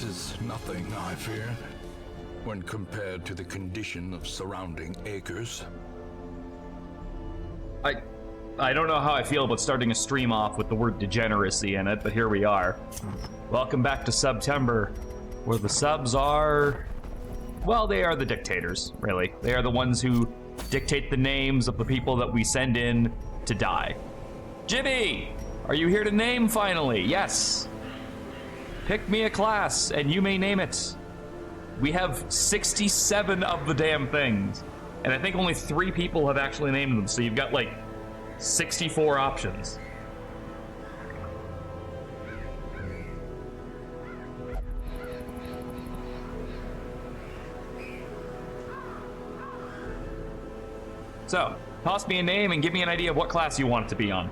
Is nothing, I fear, when compared to the condition of surrounding acres. I don't know how I feel about starting a stream off with the word degeneracy in it, but here we are. Welcome back to Subtember, where the subs are... well, they are the dictators, really. They are the ones who dictate the names of the people that we send in to die. Jimmy! Are you here to name finally? Yes! Pick me a class, and you may name it. We have 67 of the damn things. And I think only 3 people have actually named them, so you've got, like, 64 options. So, toss me a name and give me an idea of what class you want it to be on.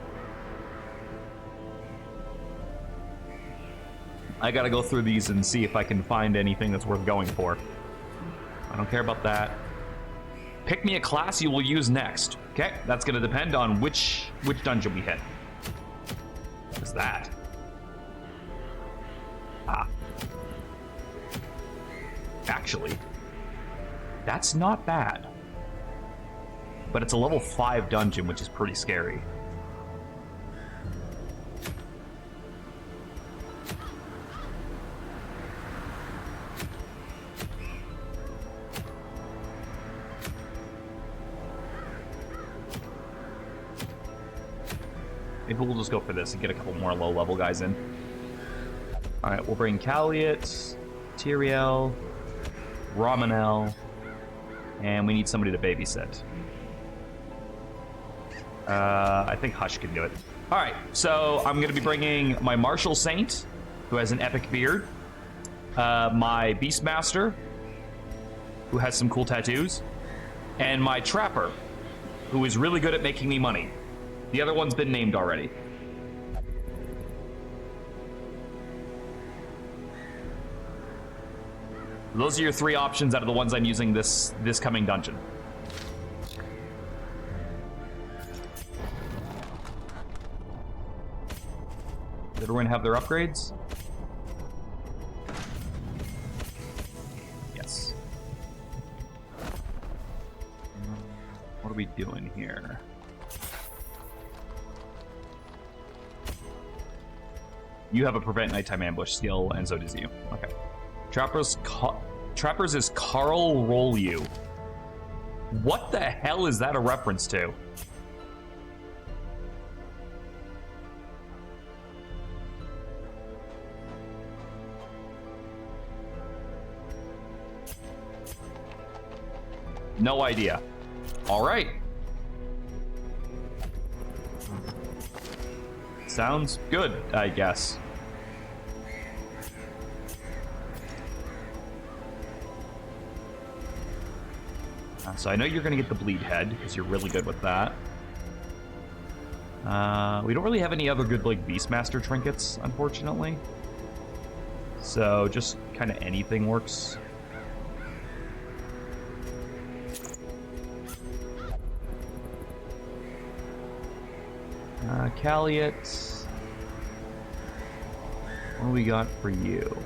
I gotta go through these and see if I can find anything that's worth going for. I don't care about that. Pick me a class you will use next. Okay, that's gonna depend on which dungeon we hit. What is that? Ah. Actually, that's not bad. But it's a level 5 dungeon, which is pretty scary. Maybe we'll just go for this and get a couple more low-level guys in. Alright, we'll bring Calliot, Tyrael, Romanel, and we need somebody to babysit. I think Hush can do it. Alright, so I'm going to be bringing my Martial Saint, who has an epic beard, my Beastmaster, who has some cool tattoos, and my Trapper, who is really good at making me money. The other one's been named already. Those are your 3 options out of the ones I'm using this coming dungeon. Did everyone have their upgrades? we doing here? You have a prevent nighttime ambush skill, and so does you. Okay. Trappers is Carl Roll You. What the hell is that a reference to? No idea. All right. Sounds good, I guess. So I know you're going to get the bleed head, because you're really good with that. We don't really have any other good, like, Beastmaster trinkets, unfortunately. So just kind of anything works. Calliot. What do we got for you?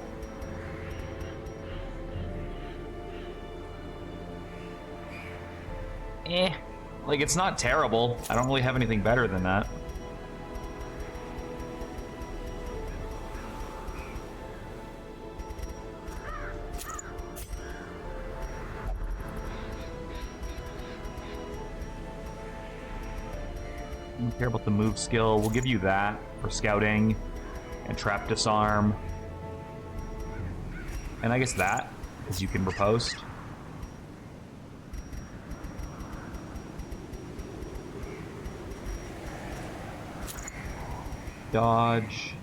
Like, it's not terrible. I don't really have anything better than that. Don't care about the move skill. We'll give you that for scouting and trap disarm. And I guess that, because you can riposte. Dodge.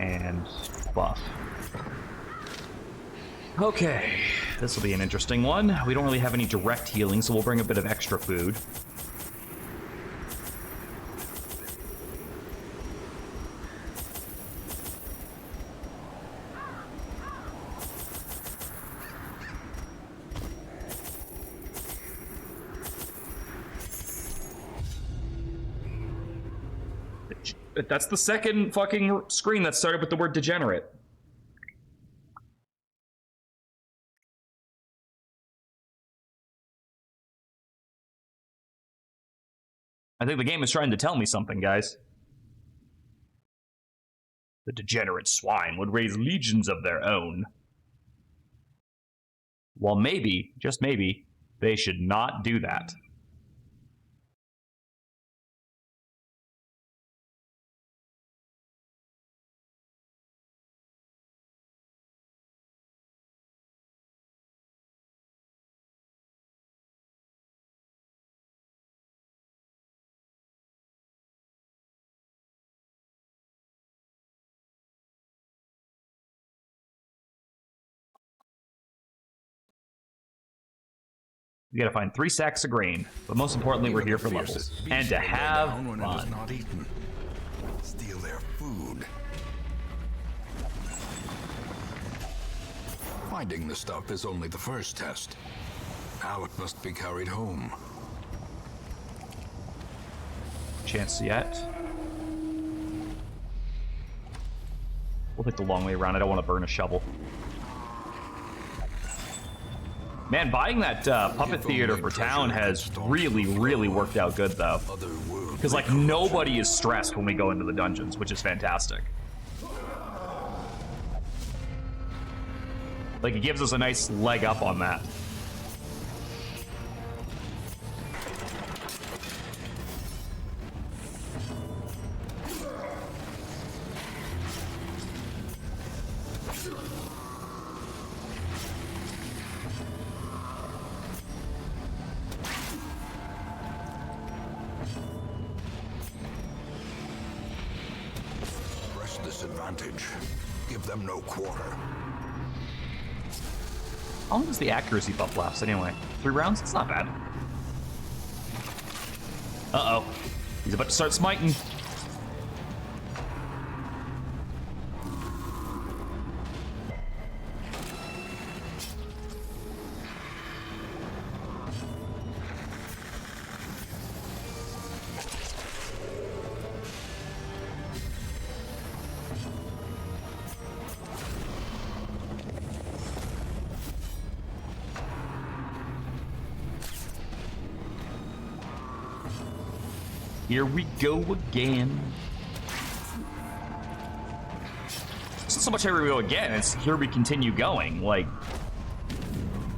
And buff. Okay, this will be an interesting one. We don't really have any direct healing, so we'll bring a bit of extra food. That's the second fucking screen that started with the word degenerate. I think the game is trying to tell me something, guys. The degenerate swine would raise legions of their own. Well, maybe, just maybe, they should not do that. We gotta find 3 sacks of grain, but most importantly, we're here for levels and to have fun. Not eaten. Steal their food. Finding the stuff is only the first test. Now it must be carried home. Chance yet? We'll take the long way around. I don't want to burn a shovel. Man, buying that puppet theater for town has really, really worked out good, though. Because, like, nobody is stressed when we go into the dungeons, which is fantastic. Like, it gives us a nice leg up on that. Disadvantage. Give them no quarter. How long does the accuracy buff last anyway? 3 rounds? It's not bad. Uh-oh. He's about to start smiting. Here we go again. It's not so much here we go again, it's here we continue going. Like,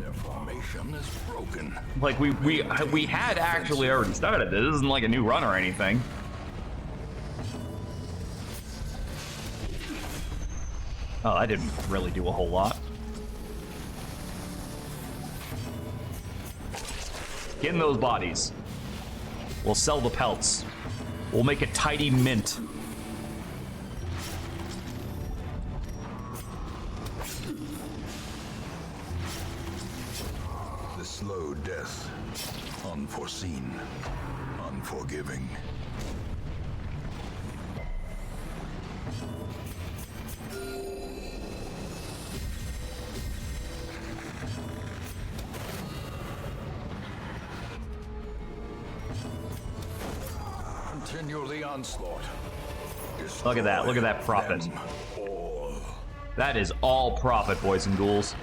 Their formation is broken. like we had actually already started. This isn't like a new run or anything. Oh, that didn't really do a whole lot. Get in those bodies. We'll sell the pelts. We'll make a tidy mint. The slow death. Unforeseen. Unforgiving. Continue the onslaught. Look at that. Look at that profit. Them all. That is all profit, boys and ghouls.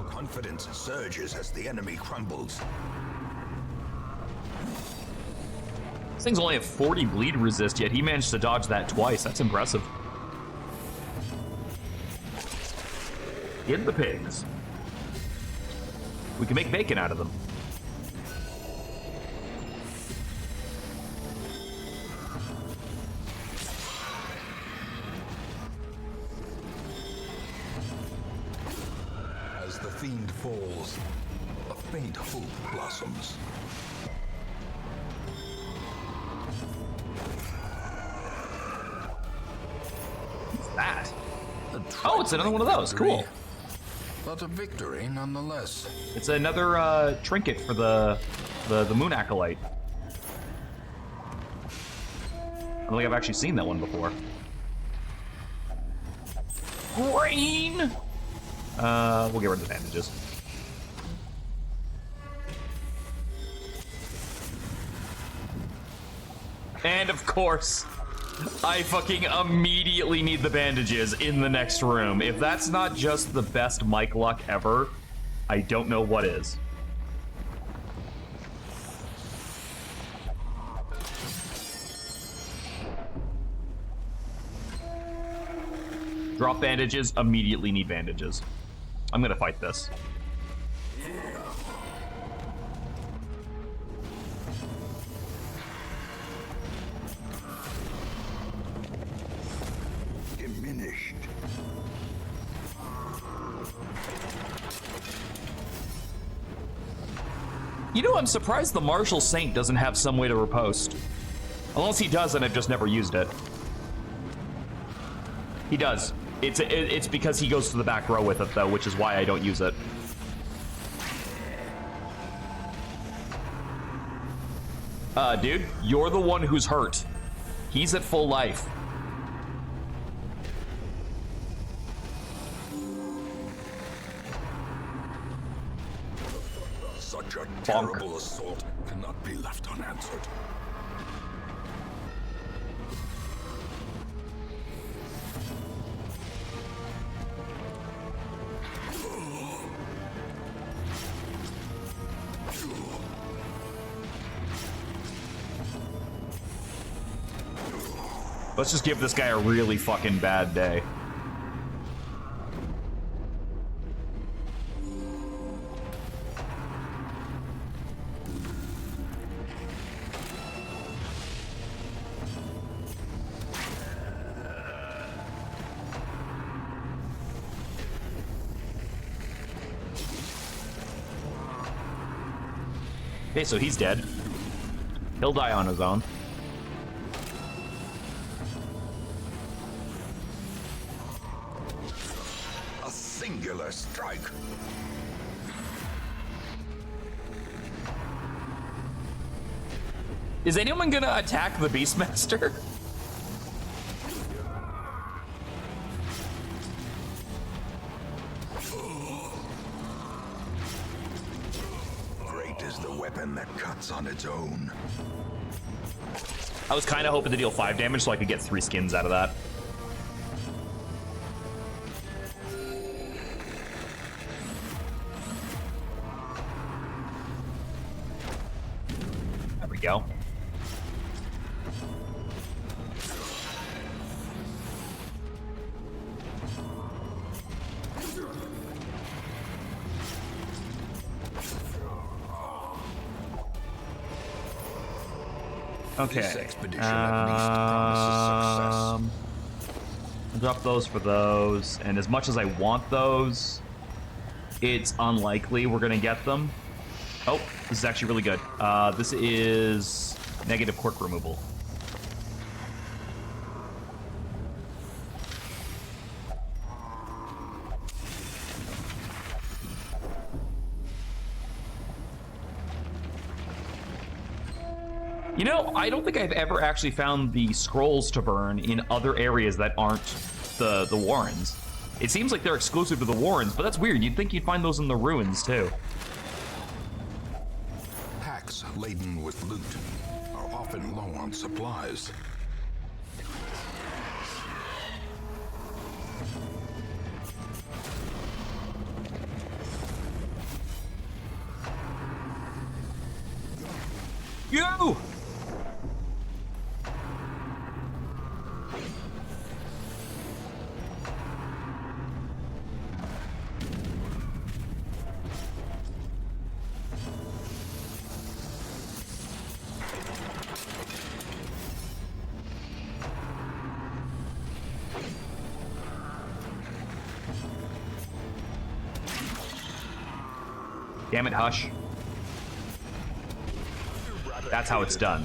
Confidence surges as the enemy crumbles. This thing's only have 40 bleed resist, yet he managed to dodge that twice. That's impressive. Get the pigs. We can make bacon out of them. As the fiend falls, a faint hope blossoms. What's that? Oh, it's another one of those. Cool. But a victory nonetheless. It's another trinket for the Moon Acolyte. I don't think I've actually seen that one before. Green! We'll get rid of the bandages. And of course, I fucking immediately need the bandages in the next room. If that's not just the best mic luck ever, I don't know what is. Drop bandages, immediately need bandages. I'm gonna fight this. Diminished. You know, I'm surprised the Martial Saint doesn't have some way to riposte. Unless he does, and I've just never used it. He does. It's because he goes to the back row with it, though, which is why I don't use it. Dude, you're the one who's hurt. He's at full life. Such a terrible assault cannot be left unanswered. Let's just give this guy a really fucking bad day. Okay, so he's dead. He'll die on his own. A singular strike. Is anyone gonna attack the Beastmaster? Great is the weapon that cuts on its own. I was kind of hoping to deal 5 damage so I could get 3 skins out of that. Go. Okay. This expedition at least promises success. I'll drop those for those, and as much as I want those, it's unlikely we're gonna get them. Oh, this is actually really good. This is negative quirk removal. You know, I don't think I've ever actually found the scrolls to burn in other areas that aren't the Warrens. It seems like they're exclusive to the Warrens, but that's weird. You'd think you'd find those in the ruins, too. Packs laden with loot are often low on supplies. You! Damn it, Hush. That's how it's done.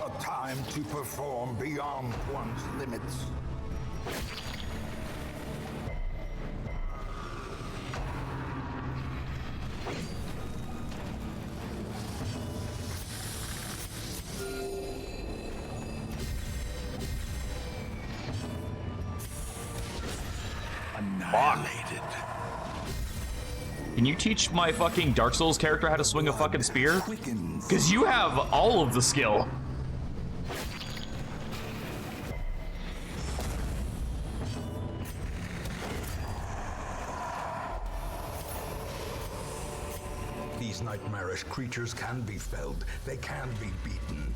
A time to perform beyond one's limits. Annihilated. Can you teach my fucking Dark Souls character how to swing a fucking spear? Because you have all of the skill. These nightmarish creatures can be felled. They can be beaten.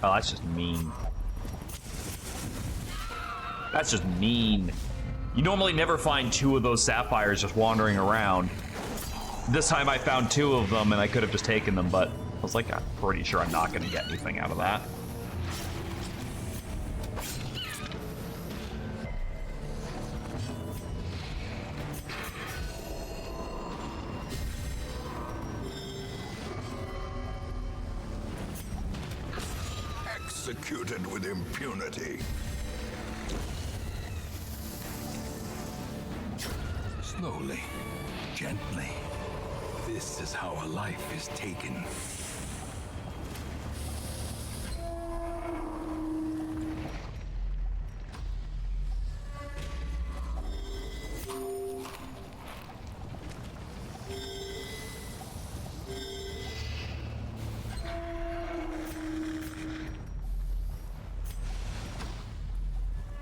Oh, that's just mean. That's just mean. You normally never find two of those sapphires just wandering around. This time I found two of them and I could have just taken them, but I was like, I'm pretty sure I'm not going to get anything out of that. Executed with impunity. Slowly, gently. This is how a life is taken.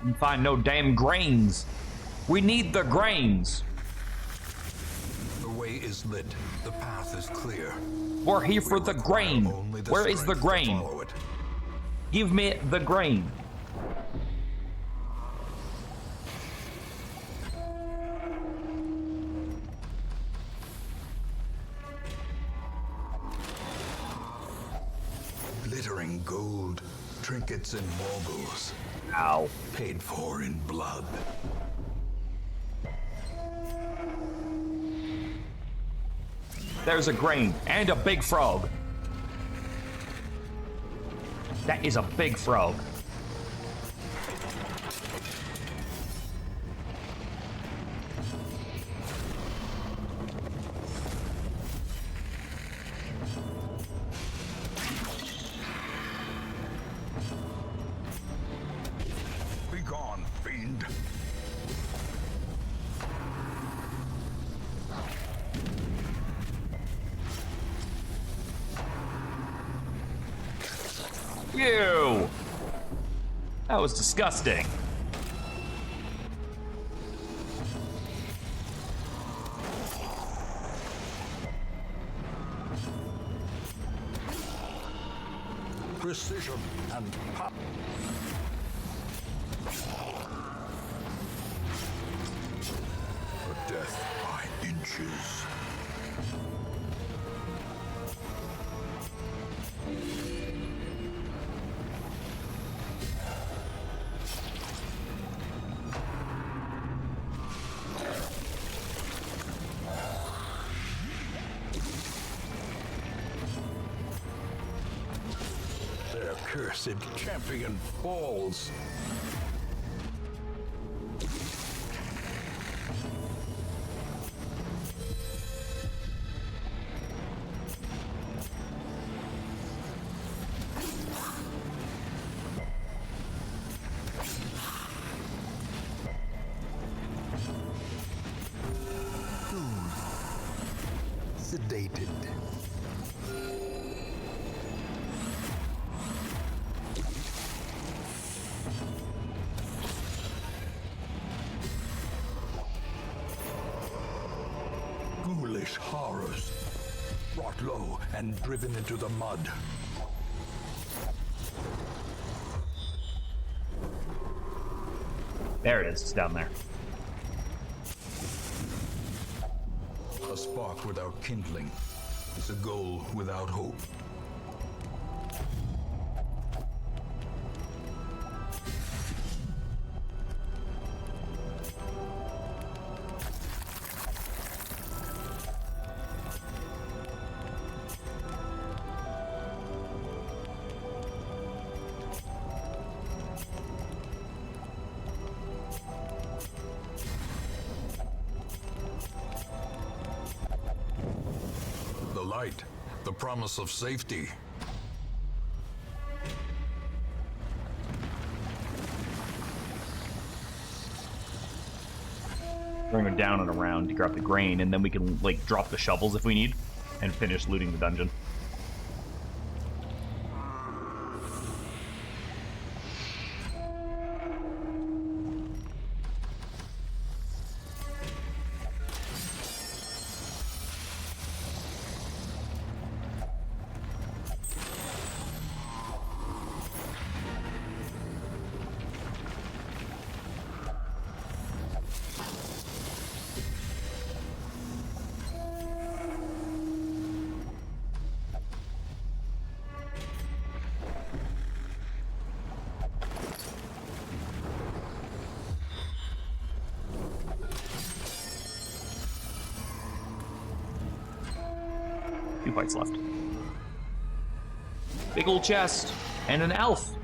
And find no damn grains. We need the grains. The way is lit. The path is clear. We're here for the grain. Only Where is the strength to grain? follow it. Give me the grain. Glittering gold, trinkets and baubles. Ow. Paid for in blood. There's a grain and a big frog. That is a big frog. Be gone, fiend. Ew! That was disgusting. Precision and power. A death by inches. Their cursed champion falls. Sedated. Ghoulish horrors, brought low and driven into the mud. There it is, it's down there. A spark without kindling is a goal without hope. The light, the promise of safety. Bring her down and around to grab the grain, and then we can, like, drop the shovels if we need, and finish looting the dungeon. Two fights left. Big old chest and an elf.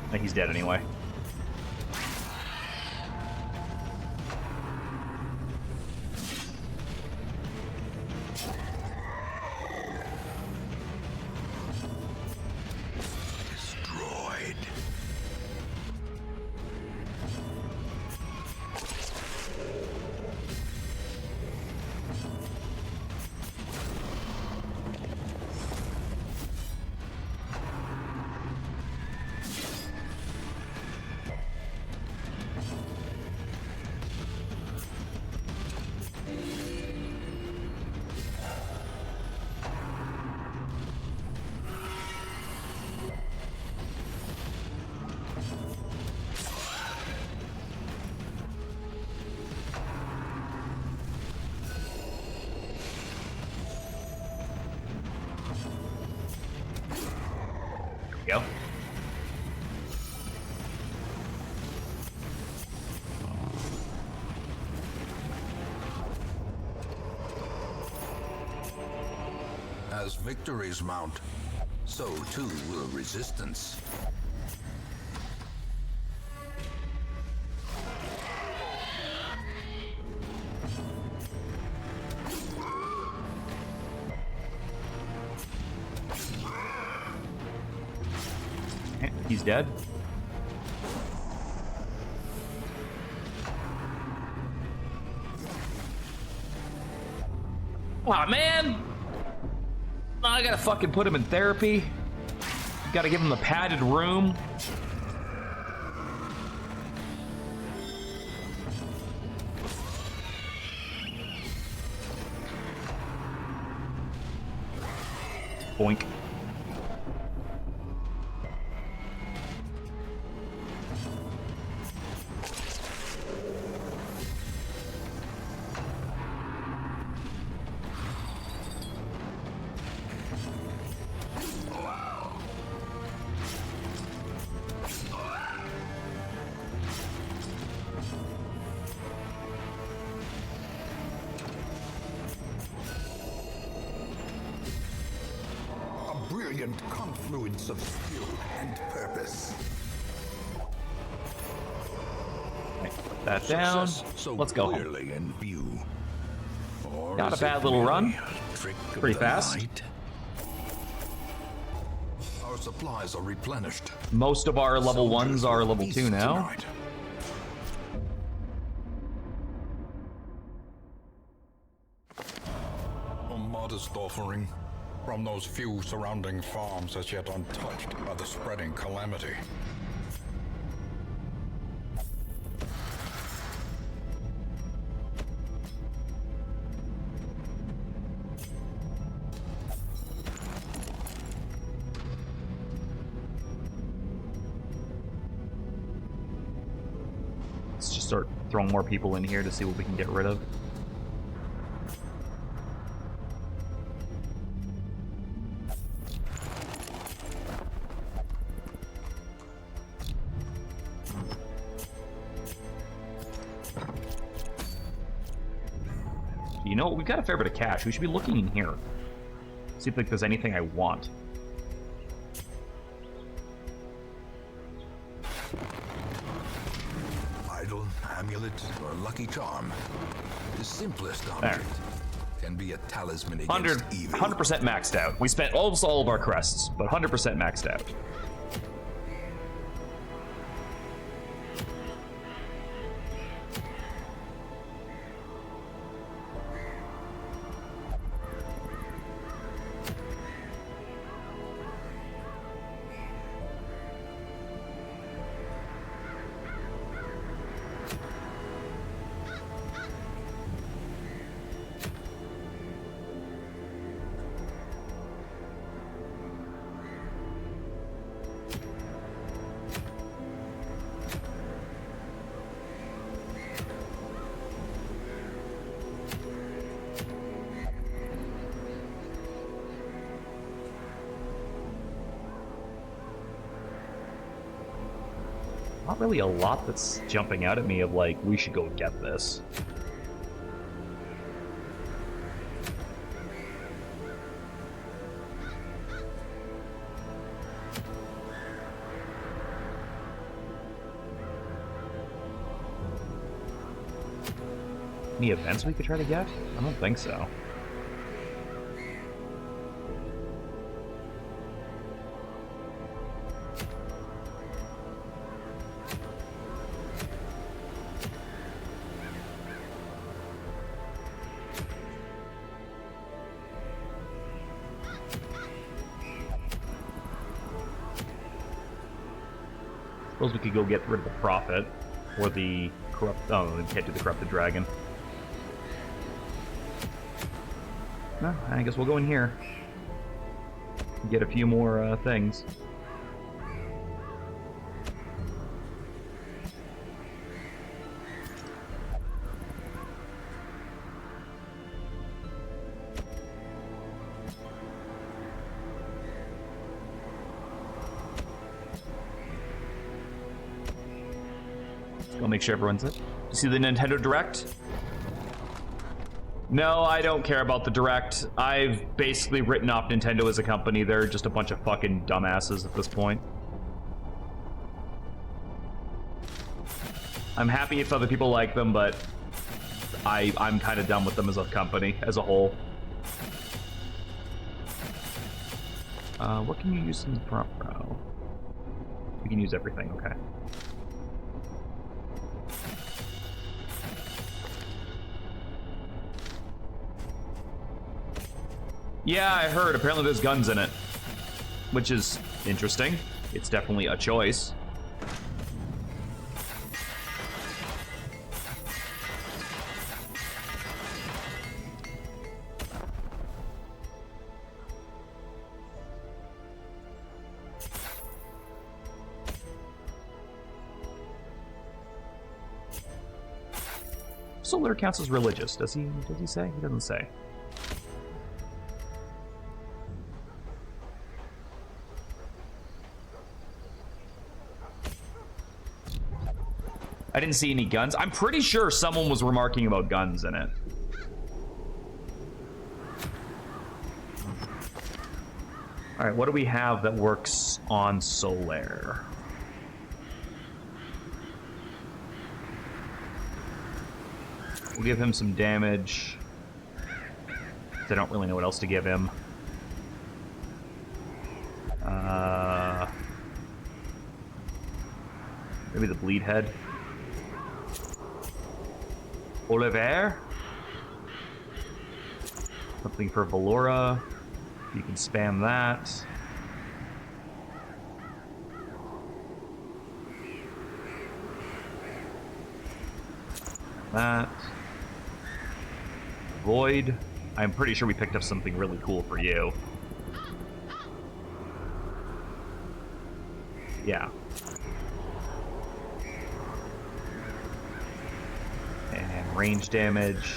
I think he's dead anyway. Destroyed. Go. As victories mount, so too will resistance. he's dead. Aw, man! I gotta fucking put him in therapy. Gotta give him the padded room. Boink. Brilliant confluence of skill and purpose. Put that down. So Let's go home. clearly in view. Or Not a is bad it little really run. a trick of Pretty the fast. night? Our supplies are replenished. Most of our level Soldiers 1s are will level feast 2 now. tonight. A modest offering from those few surrounding farms as yet untouched by the spreading calamity. Let's just start throwing more people in here to see what we can get rid of. You know what? We've got a fair bit of cash. We should be looking in here. See if like, there's anything I want. Idol, amulet, or lucky charm. The simplest object can be a talisman against 100% evil. 100% maxed out. We spent almost all of our crests, but 100% maxed out. Not really a lot that's jumping out at me of like, we should go get this. Any events we could try to get? I don't think so. Suppose we could go get rid of the Prophet, or the corrupt... Oh, we can't do the Corrupted Dragon. No, I guess we'll go in here. Get a few more things. I'll make sure everyone's it. You see the Nintendo Direct? No, I don't care about the Direct. I've basically written off Nintendo as a company. They're just a bunch of fucking dumbasses at this point. I'm happy if other people like them, but I'm kind of done with them as a company, as a whole. What can you use in the front row? We can use everything, okay. Yeah, I heard. Apparently there's guns in it. Which is interesting. It's definitely a choice. Solar counts as religious. Does he say? He doesn't say. I didn't see any guns. I'm pretty sure someone was remarking about guns in it. All right, what do we have that works on Solar? We'll give him some damage. I don't really know what else to give him. Maybe the bleed head. Oliver. Something for Valora. You can spam that. That. Void. I'm pretty sure we picked up something really cool for you. Yeah. And range damage.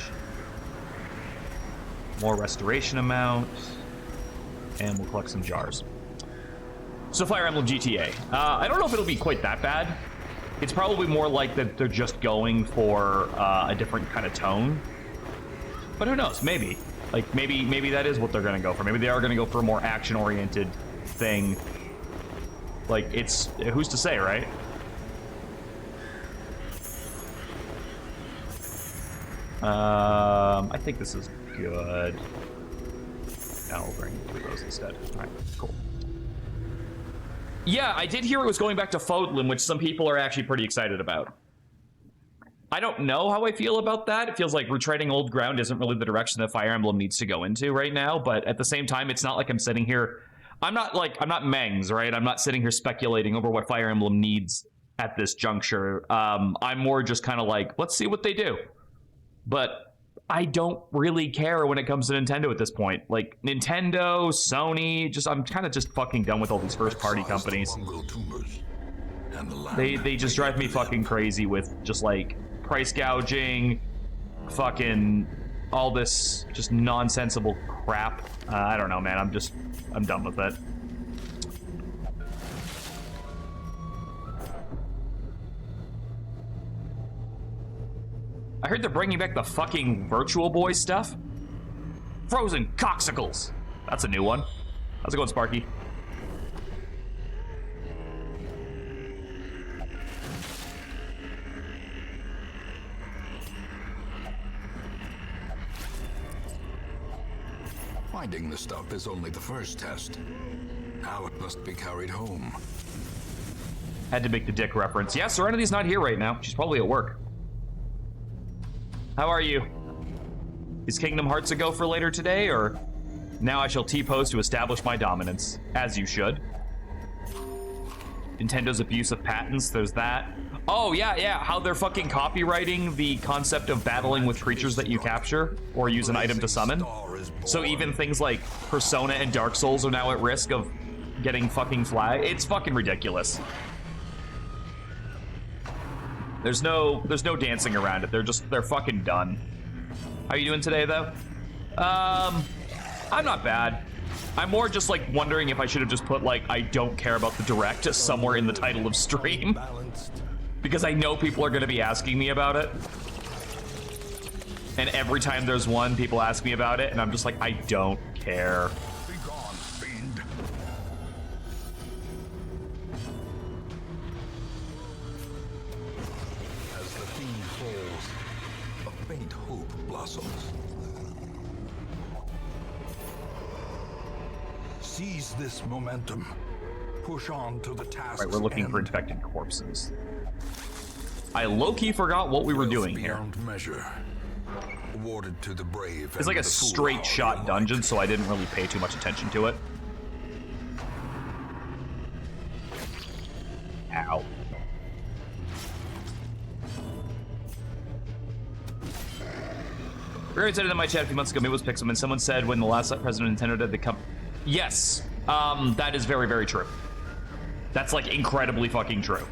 More restoration amount. And we'll collect some jars. So Fire Emblem GTA. I don't know if it'll be quite that bad. It's probably more like that they're just going for a different kind of tone. But who knows? Maybe. Like, maybe that is what they're going to go for. Maybe they are going to go for a more action-oriented thing. Like, it's... Who's to say, right? I think this is good. Now we'll bring 3 of those instead. Alright, cool. Yeah, I did hear it was going back to Fodlan, which some people are actually pretty excited about. I don't know how I feel about that. It feels like retreading old ground isn't really the direction that Fire Emblem needs to go into right now, but at the same time, it's not like I'm sitting here... I'm not Mengs, right? I'm not sitting here speculating over what Fire Emblem needs at this juncture. I'm more just kind of like, let's see what they do. But I don't really care when it comes to Nintendo at this point. Like, Nintendo, Sony, I'm kind of just fucking done with all these first-party companies. They just drive me fucking crazy with just, like, price gouging, fucking all this just nonsensical crap. I don't know, man. I'm done with it. I heard they're bringing back the fucking Virtual Boy stuff. Frozen cocksicles. That's a new one. How's it going, Sparky? Finding the stuff is only the first test. Now it must be carried home. Had to make the dick reference. Yeah, Serenity's not here right now. She's probably at work. How are you? Is Kingdom Hearts a go for later today, or now I shall T-pose to establish my dominance? As you should. Nintendo's abuse of patents, there's that. Oh, yeah, how they're fucking copywriting the concept of battling with creatures that you capture, or use an item to summon. So even things like Persona and Dark Souls are now at risk of getting fucking flagged. It's fucking ridiculous. There's no dancing around it. They're fucking done. How are you doing today, though? I'm not bad. I'm more just like wondering if I should have just put like I don't care about the direct somewhere in the title of stream, because I know people are going to be asking me about it. And every time there's one, people ask me about it, and I'm just like, I don't care. Be gone, fiend. As the fiend falls, a faint hope blossoms. Seize this momentum. push on to the task. Right, we're looking for infected corpses. I low-key forgot what we were doing here. Beyond measure. Awarded to the brave. It's like a straight shot dungeon, so I didn't really pay too much attention to it. Ow. Barry said it in my chat a few months ago, maybe it was Pixel, and someone said when the last president of Nintendo did the Yes, that is very, very true. That's like incredibly fucking true.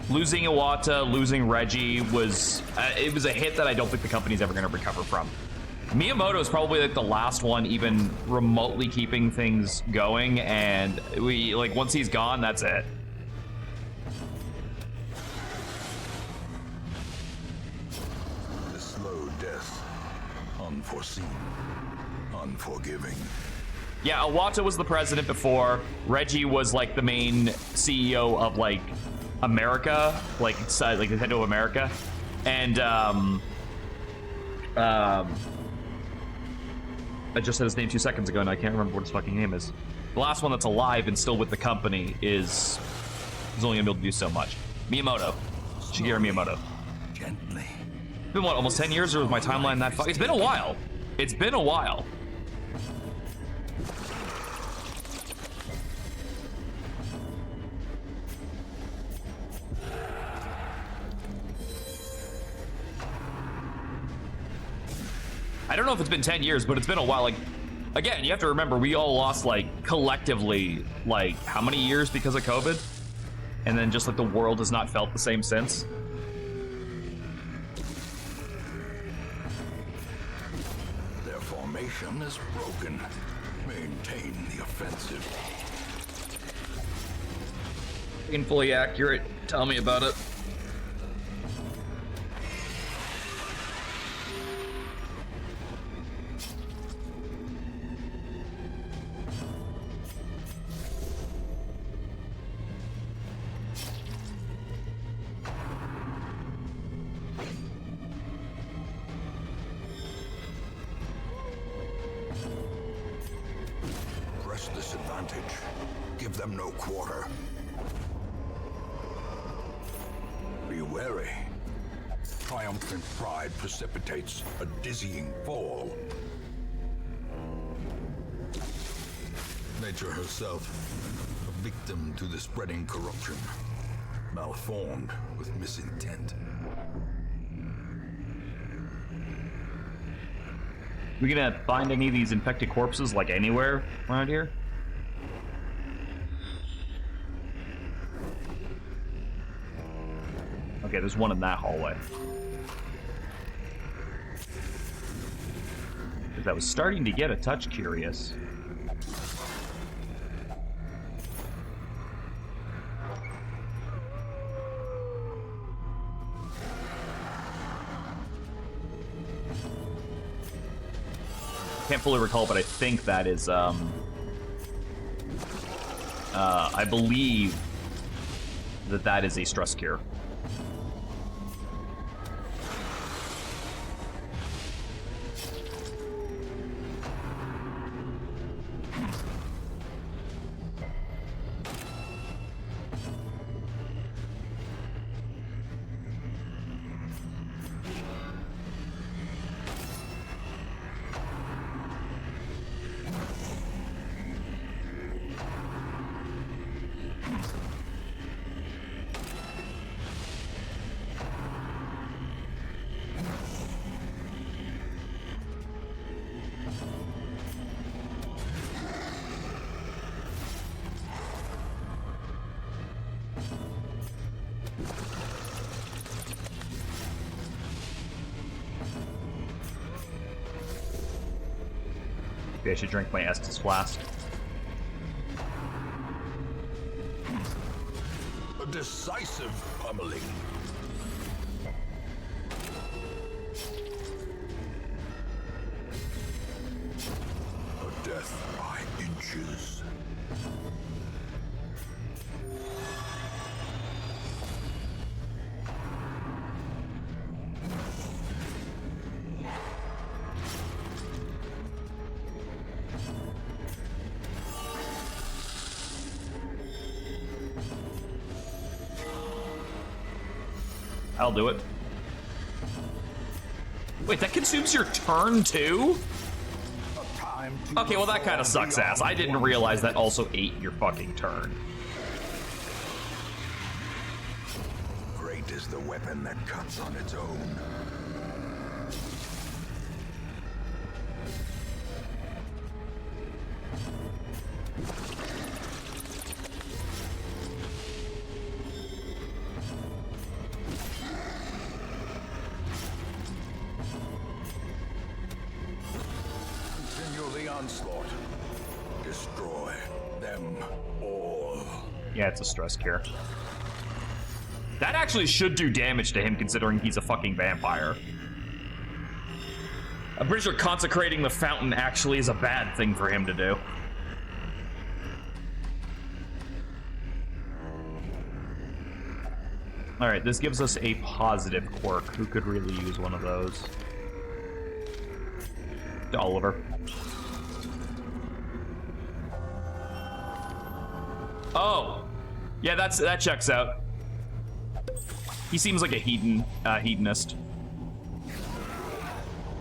Losing Iwata, losing Reggie was it was a hit that I don't think the company's ever going to recover from. Miyamoto is probably like the last one even remotely keeping things going, and we like once he's gone, that's it. The slow death, unforeseen, unforgiving. Yeah, Iwata was the president before. Reggie was like the main CEO of like America, like Nintendo of America, and I just said his name 2 seconds ago and I can't remember what his fucking name is. The last one that's alive and still with the company is only gonna be able to do so much. Miyamoto, Shigeru Miyamoto. Gently. It's been what, almost 10 years, or was my timeline that far? It's been a while. It's been a while. I don't know if it's been 10 years, but it's been a while. Like, again, you have to remember, we all lost, like, collectively, like, how many years because of COVID? And then just, like, the world has not felt the same since. Their formation is broken. Maintain the offensive. Painfully accurate. Tell me about it. Press this advantage. Give them no quarter. Be wary. Triumphant pride precipitates a dizzying fall. Nature herself, a victim to the spreading corruption, malformed with misintent. We gonna find any of these infected corpses, like, anywhere around here? Okay, there's one in that hallway. Because I was starting to get a touch curious. Can't fully recall, but I think that is, I believe that that is a stress cure. Maybe I should drink my Estus flask. A decisive pummeling. A death by inches. I'll do it. Wait, that consumes your turn too? Okay, well that kind of sucks ass. I didn't realize that also ate your fucking turn. Great is the weapon that cuts on its own. Onslaught. Destroy them all. Yeah, it's a stress cure. That actually should do damage to him considering he's a fucking vampire. I'm pretty sure consecrating the fountain actually is a bad thing for him to do. Alright, this gives us a positive quirk. Who could really use one of those? Oliver. Oh, yeah, that checks out. He seems like a hedonist.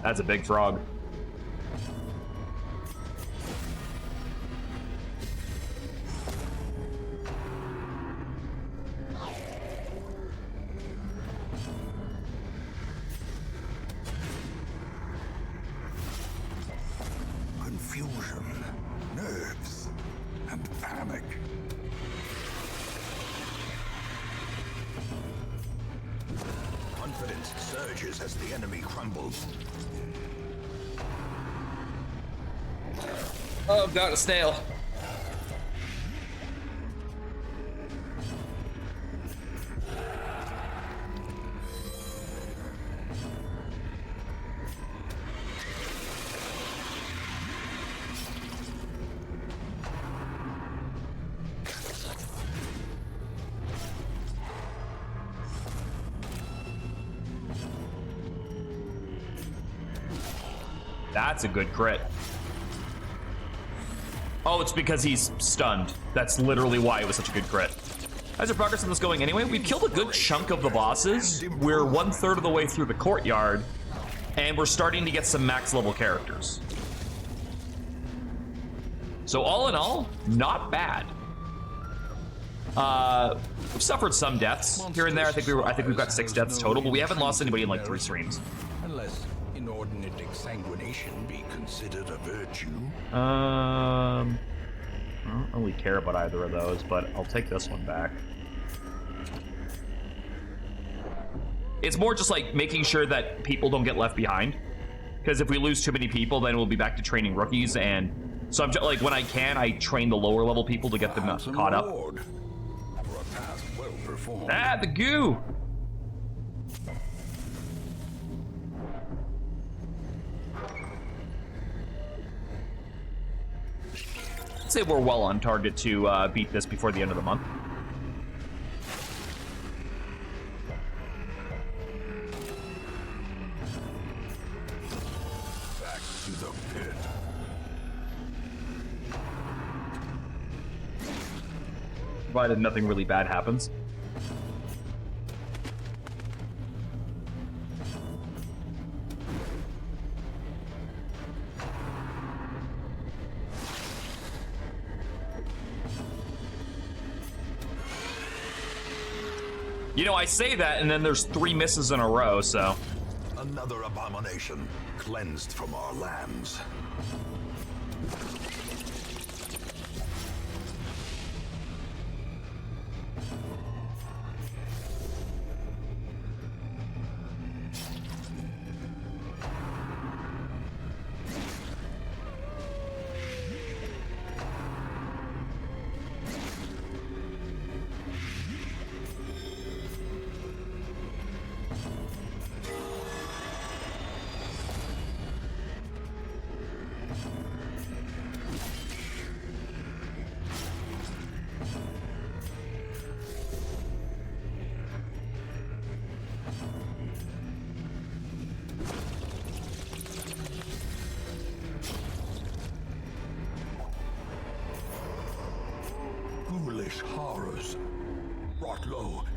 That's a big frog. Confusion, nerves, and panic. Confidence surges as the enemy crumbles. Oh, got a snail. That's a good crit. Oh, it's because he's stunned. That's literally why it was such a good crit. How's your progress on this going anyway? We've killed a good chunk of the bosses. We're 1/3 of the way through the courtyard, and we're starting to get some max level characters. So all in all, not bad. We've suffered some deaths here and there. I think we've got 6 deaths total, but we haven't lost anybody in like 3 streams. Unless inordinate exsanguination be considered a virtue. I don't really care about either of those, but I'll take this one back. It's more just like making sure that people don't get left behind. Because if we lose too many people, then we'll be back to training rookies, and so I'm just, like, when I can, I train the lower level people to get them caught up. Ah, the goo! I'd say we're well on target to beat this before the end of the month. Back to the pit. Provided nothing really bad happens. You know, I say that, and then there's 3 misses in a row, so... Another abomination, cleansed from our lands.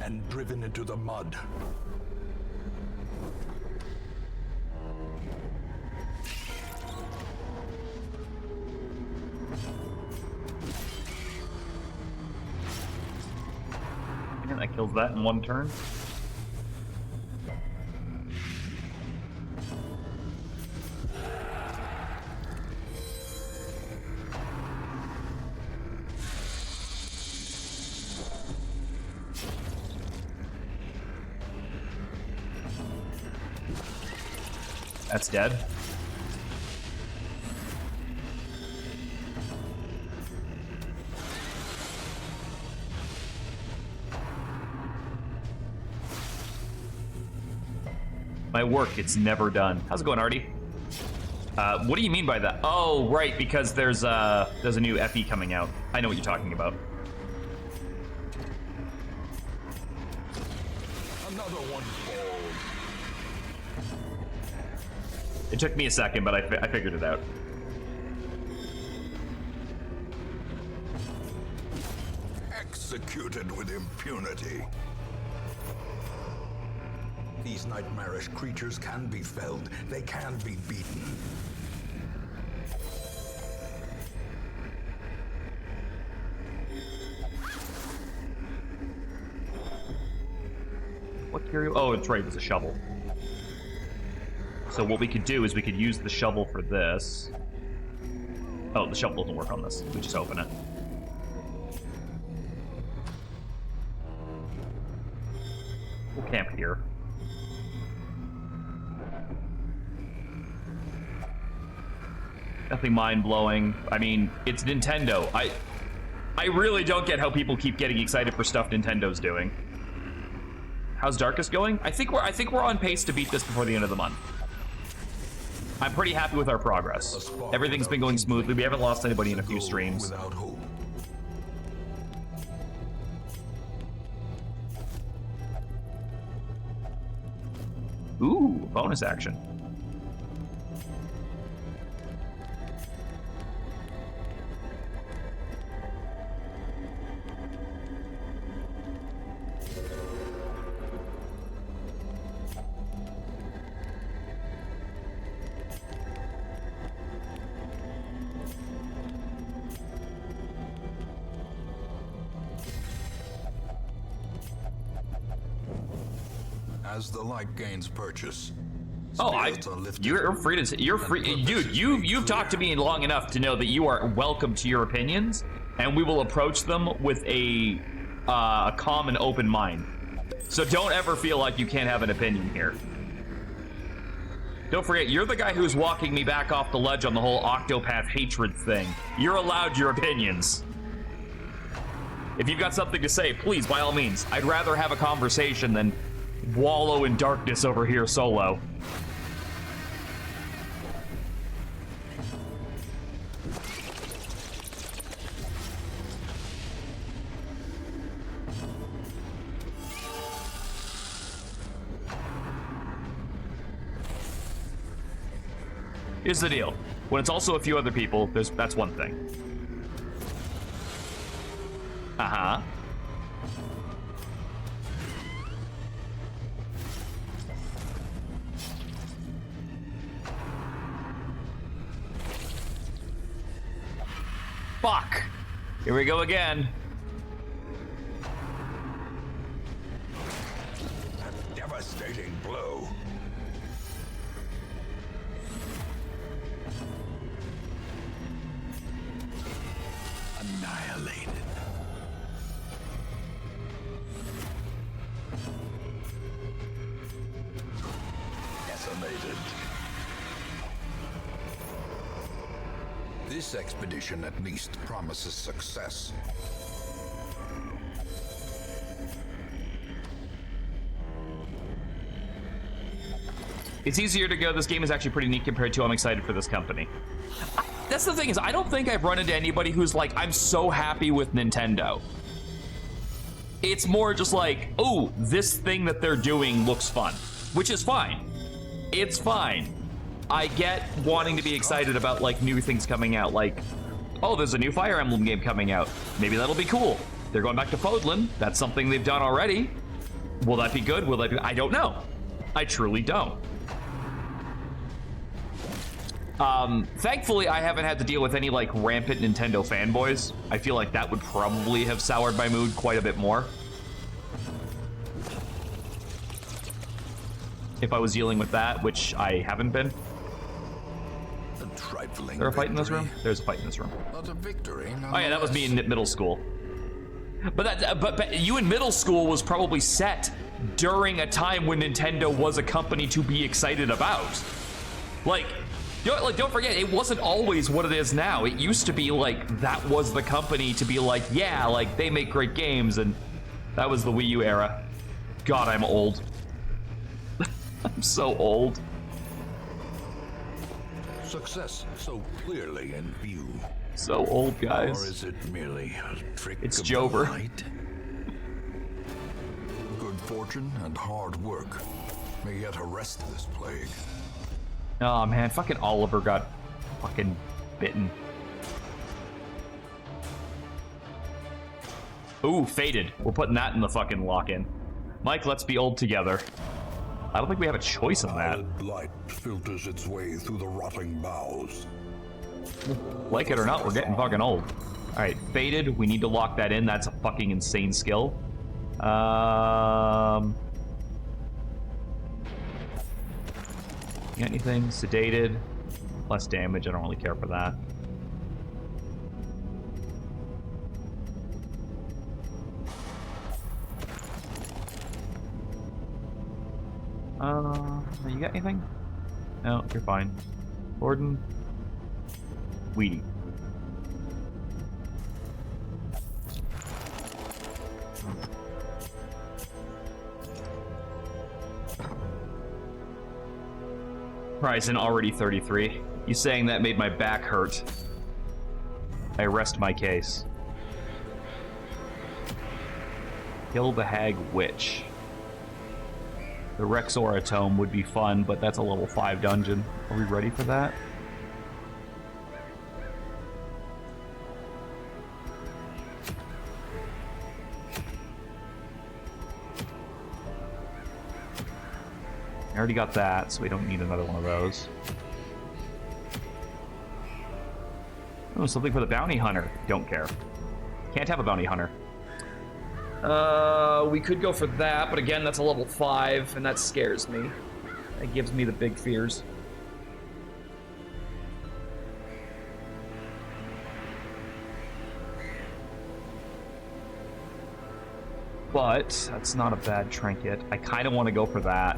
and driven into the mud. And that kills that in one turn. That's dead. My work, it's never done. How's it going, Artie? What do you mean by that? Oh, right, because there's a new FE coming out. I know what you're talking about. Another one falls. It took me a second, but I figured it out. Executed with impunity. These nightmarish creatures can be felled. They can be beaten. What curio? Oh, it's right, it was a shovel. So what we could do is we could use the shovel for this. Oh, the shovel doesn't work on this. We just open it. We'll camp here. Nothing mind-blowing. I mean, it's Nintendo. I really don't get how people keep getting excited for stuff Nintendo's doing. How's Darkest going? I think we're on pace to beat this before the end of the month. I'm pretty happy with our progress. Everything's been going smoothly. We haven't lost anybody in a few streams. Without hope. Ooh, bonus action. As the light gains purchase. Oh, Spirits you're free to. You're free, dude. You've talked to me long enough to know that you are welcome to your opinions, and we will approach them with a calm and open mind. So don't ever feel like you can't have an opinion here. Don't forget, you're the guy who's walking me back off the ledge on the whole Octopath hatred thing. You're allowed your opinions. If you've got something to say, please, by all means. I'd rather have a conversation than wallow in darkness over here solo. Here's the deal. When it's also a few other people, that's one thing. Uh-huh. Fuck! Here we go again. A devastating blow. Annihilated. Decimated. This expedition at least promises success. It's easier to go. This game is actually pretty neat compared to I'm excited for this company. That's the thing is, I don't think I've run into anybody who's like, I'm so happy with Nintendo. It's more just like, oh, this thing that they're doing looks fun, which is fine. It's fine. I get wanting to be excited about like new things coming out, like, oh, there's a new Fire Emblem game coming out. Maybe that'll be cool. They're going back to Fodlan. That's something they've done already. Will that be good? Will that be... I don't know. I truly don't. Thankfully, I haven't had to deal with any, like, rampant Nintendo fanboys. I feel like that would probably have soured my mood quite a bit more if I was dealing with that, which I haven't been. A trifling Is there a fight in this victory. room? There's a fight in this room. Not a victory. Oh yeah, that was me in middle school. But you in middle school was probably set during a time when Nintendo was a company to be excited about. Like, don't forget, it wasn't always what it is now. It used to be like that was the company to be like, yeah, like they make great games, and that was the Wii U era. God, I'm old. I'm so old. Success so clearly in view. So old, guys. Or is it merely a trick It's of Jover. the light? Good fortune and hard work may yet arrest this plague. Oh man, fucking Oliver got fucking bitten. Ooh, Faded. We're putting that in the fucking lock-in. Mike, let's be old together. I don't think we have a choice on that. Pallid light filters its way through the rotting boughs. Like it or not, we're getting fucking old. Alright, Faded, we need to lock that in. That's a fucking insane skill. You got anything? Sedated. Less damage, I don't really care for that. You got anything? No, you're fine. Gordon. Weedy. Horizon already 33. You saying that made my back hurt. I rest my case. Kill the Hag Witch. The Rexora Tome would be fun, but that's a level 5 dungeon. Are we ready for that? I already got that, so we don't need another one of those. Oh, something for the bounty hunter. Don't care. Can't have a bounty hunter. We could go for that, but again, that's a level 5, and that scares me. That gives me the big fears. But that's not a bad trinket. I kind of want to go for that.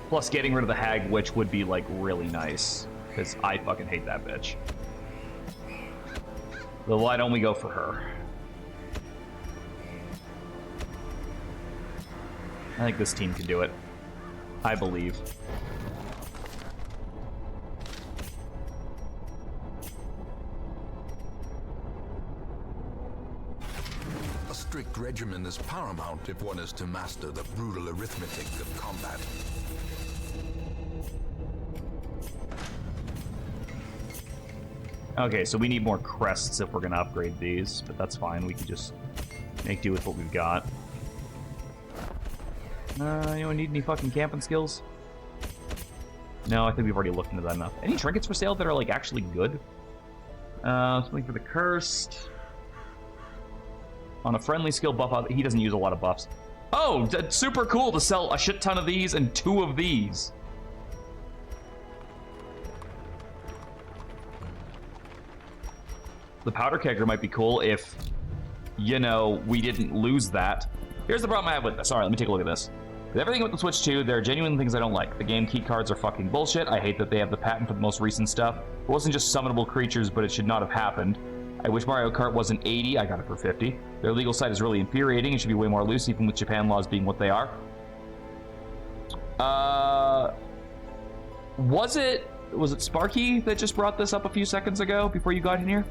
Plus, getting rid of the Hag Witch would be, like, really nice. Because I fucking hate that bitch. But why don't we go for her? I think this team can do it. I believe. A strict regimen is paramount if one is to master the brutal arithmetic of combat. Okay, so we need more crests if we're gonna upgrade these, but that's fine. We can just make do with what we've got. Anyone need any fucking camping skills? No, I think we've already looked into that enough. Any trinkets for sale that are, like, actually good? Something for the Cursed. On a friendly skill buff, he doesn't use a lot of buffs. Oh, that's super cool to sell a shit ton of these and 2 of these. The powder kegger might be cool if, you know, we didn't lose that. Here's the problem I have with this. All right, let me take a look at this. With everything with the Switch 2, there are genuine things I don't like. The game key cards are fucking bullshit. I hate that they have the patent for the most recent stuff. It wasn't just summonable creatures, but it should not have happened. I wish Mario Kart wasn't 80. I got it for 50. Their legal side is really infuriating. It should be way more loose, even with Japan laws being what they are. Was it Sparky that just brought this up a few seconds ago before you got in here?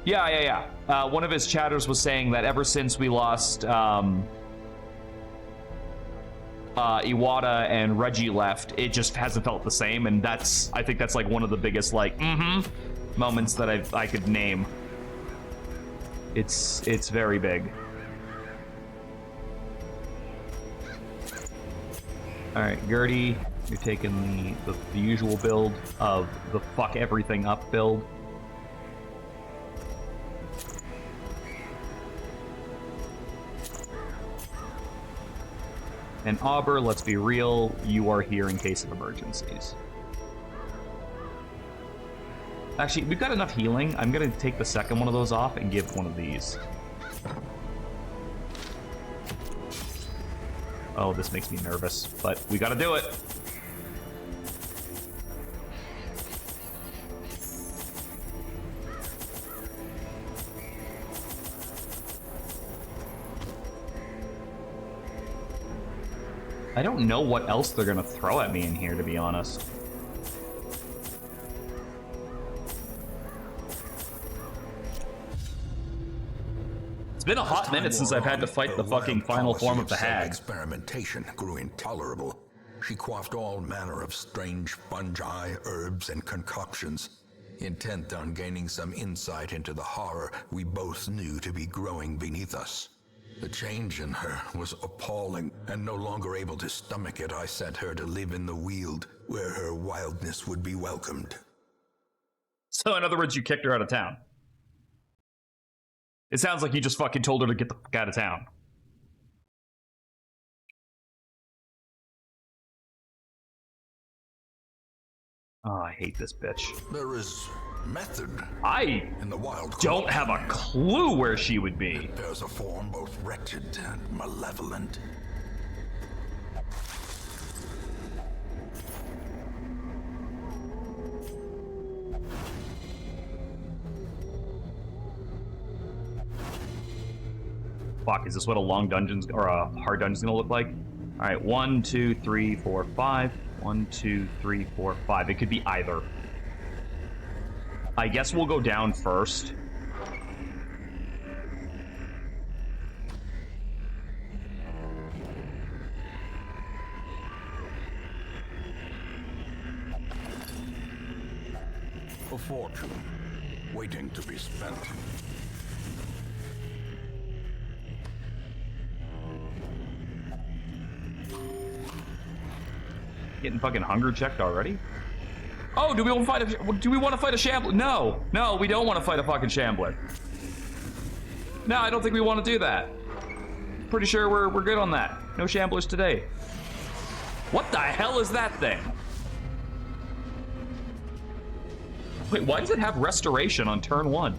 Yeah. One of his chatters was saying that ever since we lost Iwata and Reggie left, it just hasn't felt the same, and I think that's like one of the biggest like moments that I could name. It's very big. Alright, Gertie, you're taking the usual build of the fuck everything up build. And Auber, let's be real, you are here in case of emergencies. Actually, we've got enough healing. I'm gonna take the second one of those off and give one of these. Oh, this makes me nervous, but we gotta do it. I don't know what else they're gonna throw at me in here, to be honest. It's been a hot minute since I've had to fight the fucking final form of the hag. Experimentation grew intolerable. She quaffed all manner of strange fungi, herbs, and concoctions, intent on gaining some insight into the horror we both knew to be growing beneath us. The change in her was appalling, and no longer able to stomach it, I sent her to live in the Weald, where her wildness would be welcomed. So in other words, you kicked her out of town. It sounds like you just fucking told her to get the fuck out of town. Oh, I hate this bitch. There is method I in the wild. Don't have a clue where she would be. It bears a form both wretched and malevolent. Fuck, is this what a long dungeon's or a hard dungeon's gonna look like? All right, 1, 2, 3, 4, 5. 1, 2, 3, 4, 5. It could be either. I guess we'll go down first. A fortune waiting to be spent. Getting fucking hunger checked already? Oh, do we want to fight a shambler? No, no, we don't want to fight a fucking shambler. No, I don't think we want to do that. Pretty sure we're good on that. No shamblers today. What the hell is that thing? Wait, why does it have restoration on turn 1?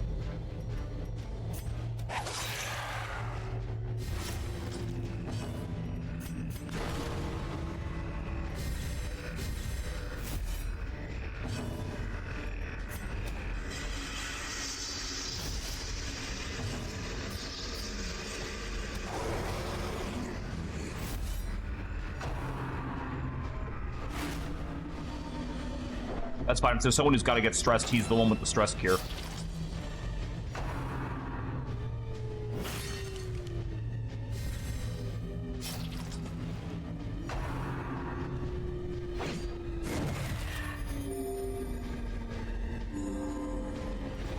That's fine. So someone who's got to get stressed, he's the one with the stress cure.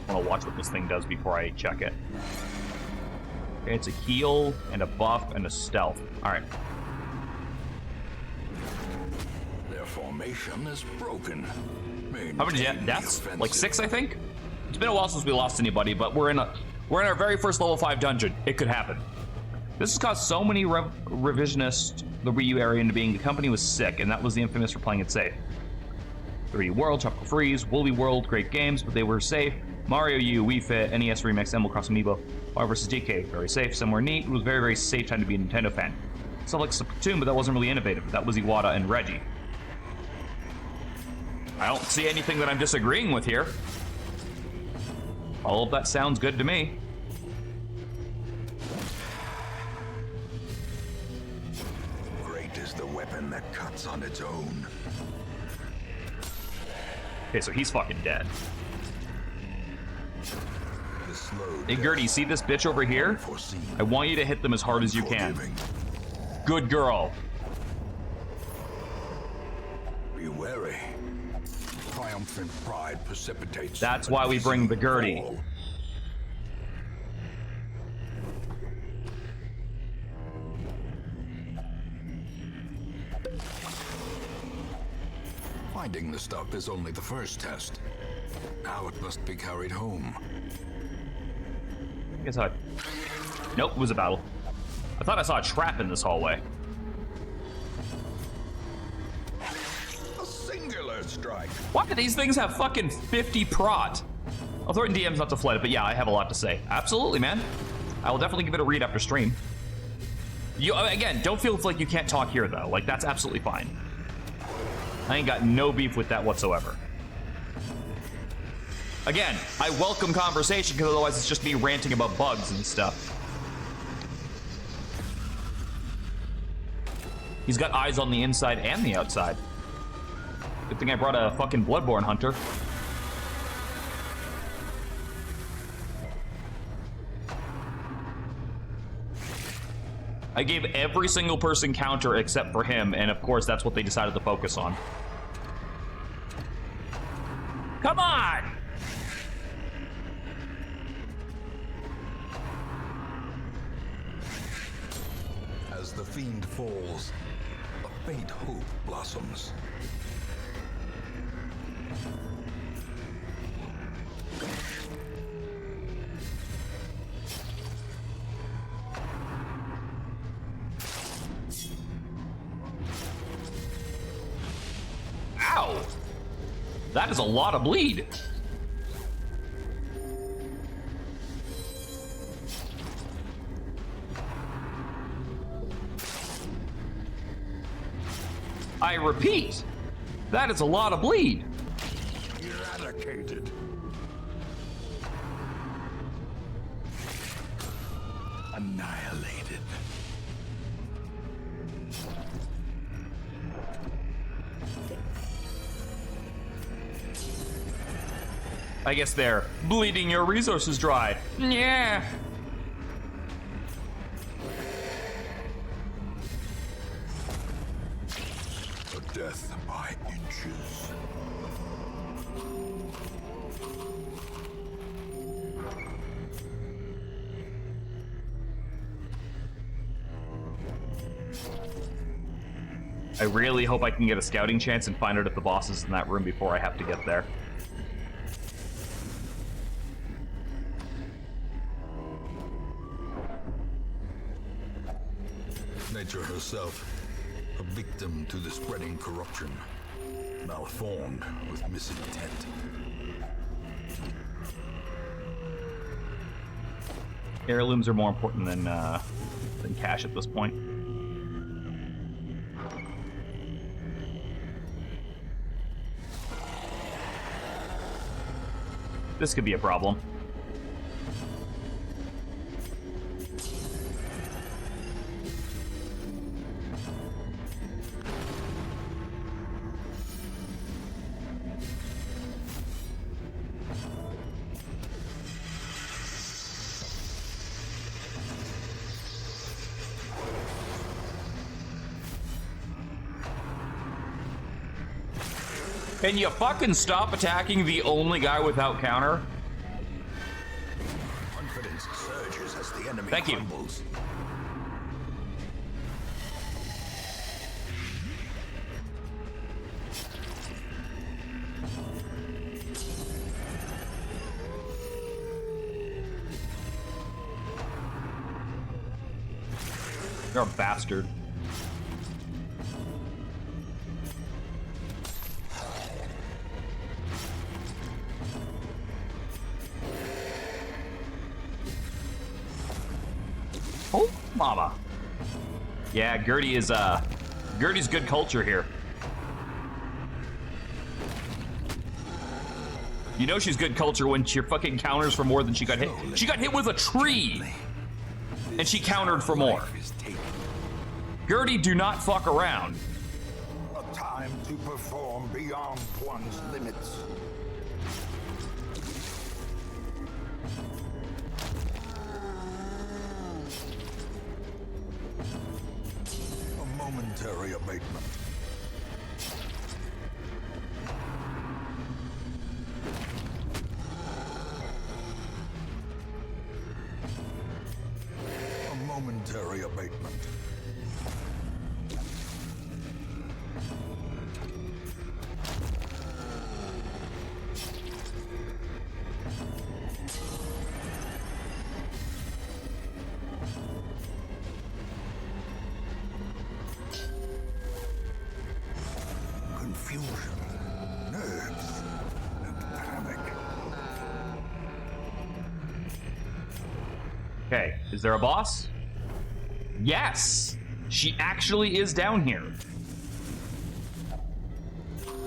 I want to watch what this thing does before I check it. Okay, it's a heal and a buff and a stealth. All right. Their formation is broken. How many deaths? Like 6, I think? It's been a while since we lost anybody, but we're in our very first level 5 dungeon. It could happen. This has caused so many revisionists the Ryu area into being the company was sick, and that was the infamous for playing it safe. 3D World, Tropical Freeze, Woolly World, great games, but they were safe. Mario U, Wii Fit, NES Remix, Animal Crossing Amiibo, Mario vs. DK, very safe, somewhere neat. It was very, very safe time to be a Nintendo fan. Stuff like Splatoon, but that wasn't really innovative. That was Iwata and Reggie. I don't see anything that I'm disagreeing with here. All of that sounds good to me. Great is the weapon that cuts on its own. Okay, so he's fucking dead. Hey, Gertie, see this bitch over here? I want you to hit them as hard as you can. Good girl. Be wary. Triumphant pride precipitates. That's why we bring the Gertie. Finding the stuff is only the first test. Now it must be carried home. I guess I... Nope, it was a battle. I thought I saw a trap in this hallway. A singular strike. Why do these things have fucking 50 prot? I'll throw it in DMs not to flood it, but yeah, I have a lot to say. Absolutely, man. I will definitely give it a read after stream. You, again, don't feel like you can't talk here, though. Like, that's absolutely fine. I ain't got no beef with that whatsoever. Again, I welcome conversation, because otherwise it's just me ranting about bugs and stuff. He's got eyes on the inside and the outside. Good thing I brought a fucking Bloodborne hunter. I gave every single person counter except for him, and of course that's what they decided to focus on. Come on! As the fiend falls, a faint hope blossoms. Ow! That is a lot of bleed. I repeat, that is a lot of bleed. Eradicated. Annihilated. I guess they're bleeding your resources dry. Yeah. A death by inches. I really hope I can get a scouting chance and find out if the boss is in that room before I have to get there. Nature herself, a victim to the spreading corruption, malformed with misintent. Heirlooms are more important than cash at this point. This could be a problem. Can you fucking stop attacking the only guy without counter? Confidence surges as the enemy Thank you. crumbles. You're a bastard. Oh, mama. Yeah, Gertie's good culture here. You know she's good culture when she fucking counters for more than she got hit. She got hit with a tree, and she countered for more. Gertie, do not fuck around. A time to perform beyond one's limits. A momentary abatement. A momentary abatement. Okay, is there a boss? Yes! She actually is down here.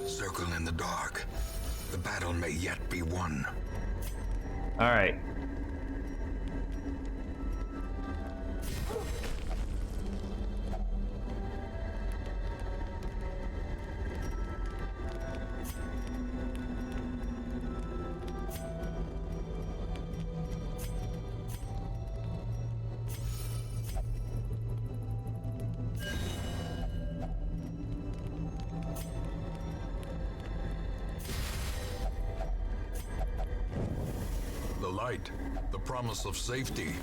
Circle in the dark. The battle may yet be won. Alright. The light, the promise of safety.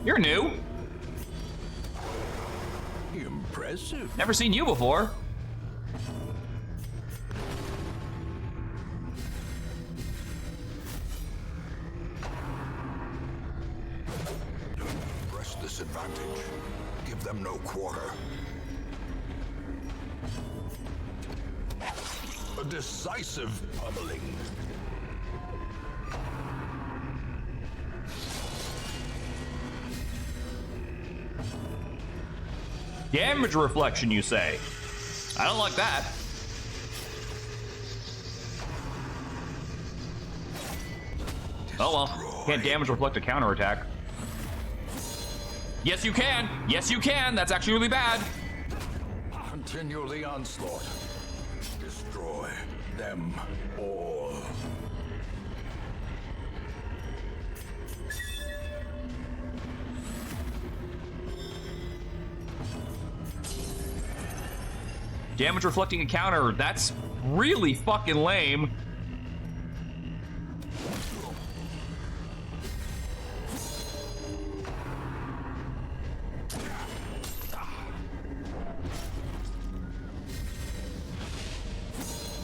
You're new. Impressive. Never seen you before. Press this advantage. Give them no quarter. A decisive pummeling. Damage reflection, you say? I don't like that. Oh well, can't damage reflect a counterattack. Yes, you can. Yes, you can. That's actually really bad. Continue the onslaught. Destroy them all. Damage reflecting a counter. That's really fucking lame.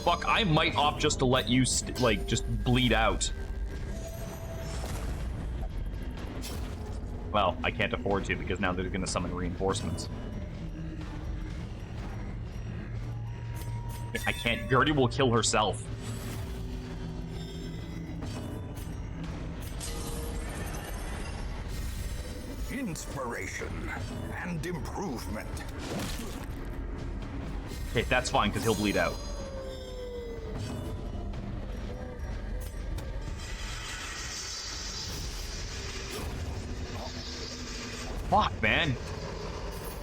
Fuck, I might opt just to let you, just bleed out. Well, I can't afford to because now they're gonna summon reinforcements. I can't. Gertie will kill herself. Inspiration and improvement. Okay, that's fine because he'll bleed out. Fuck, man.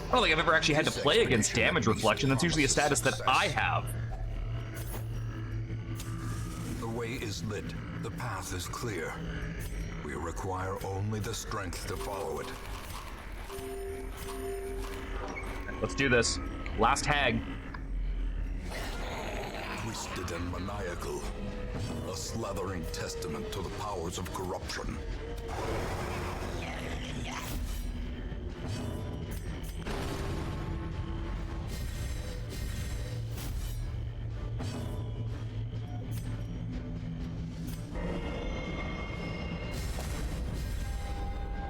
I don't think I've ever actually had to play against damage reflection. That's usually a status that I have. The way is lit. The path is clear. We require only the strength to follow it. Let's do this. Last hag. Twisted and maniacal. A slathering testament to the powers of corruption.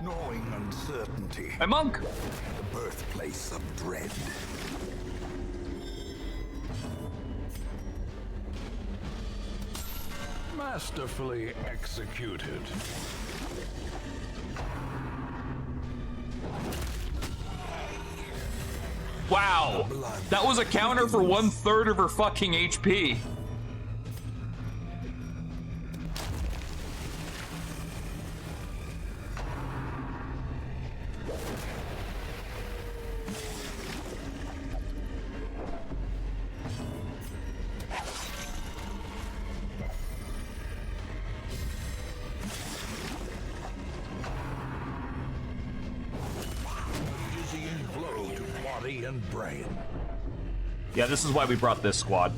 Gnawing uncertainty. My monk! The birthplace of dread. Masterfully executed. Wow! That was a counter for 1/3 of her fucking HP. Dizzying blow to body and brain. Yeah, this is why we brought this squad.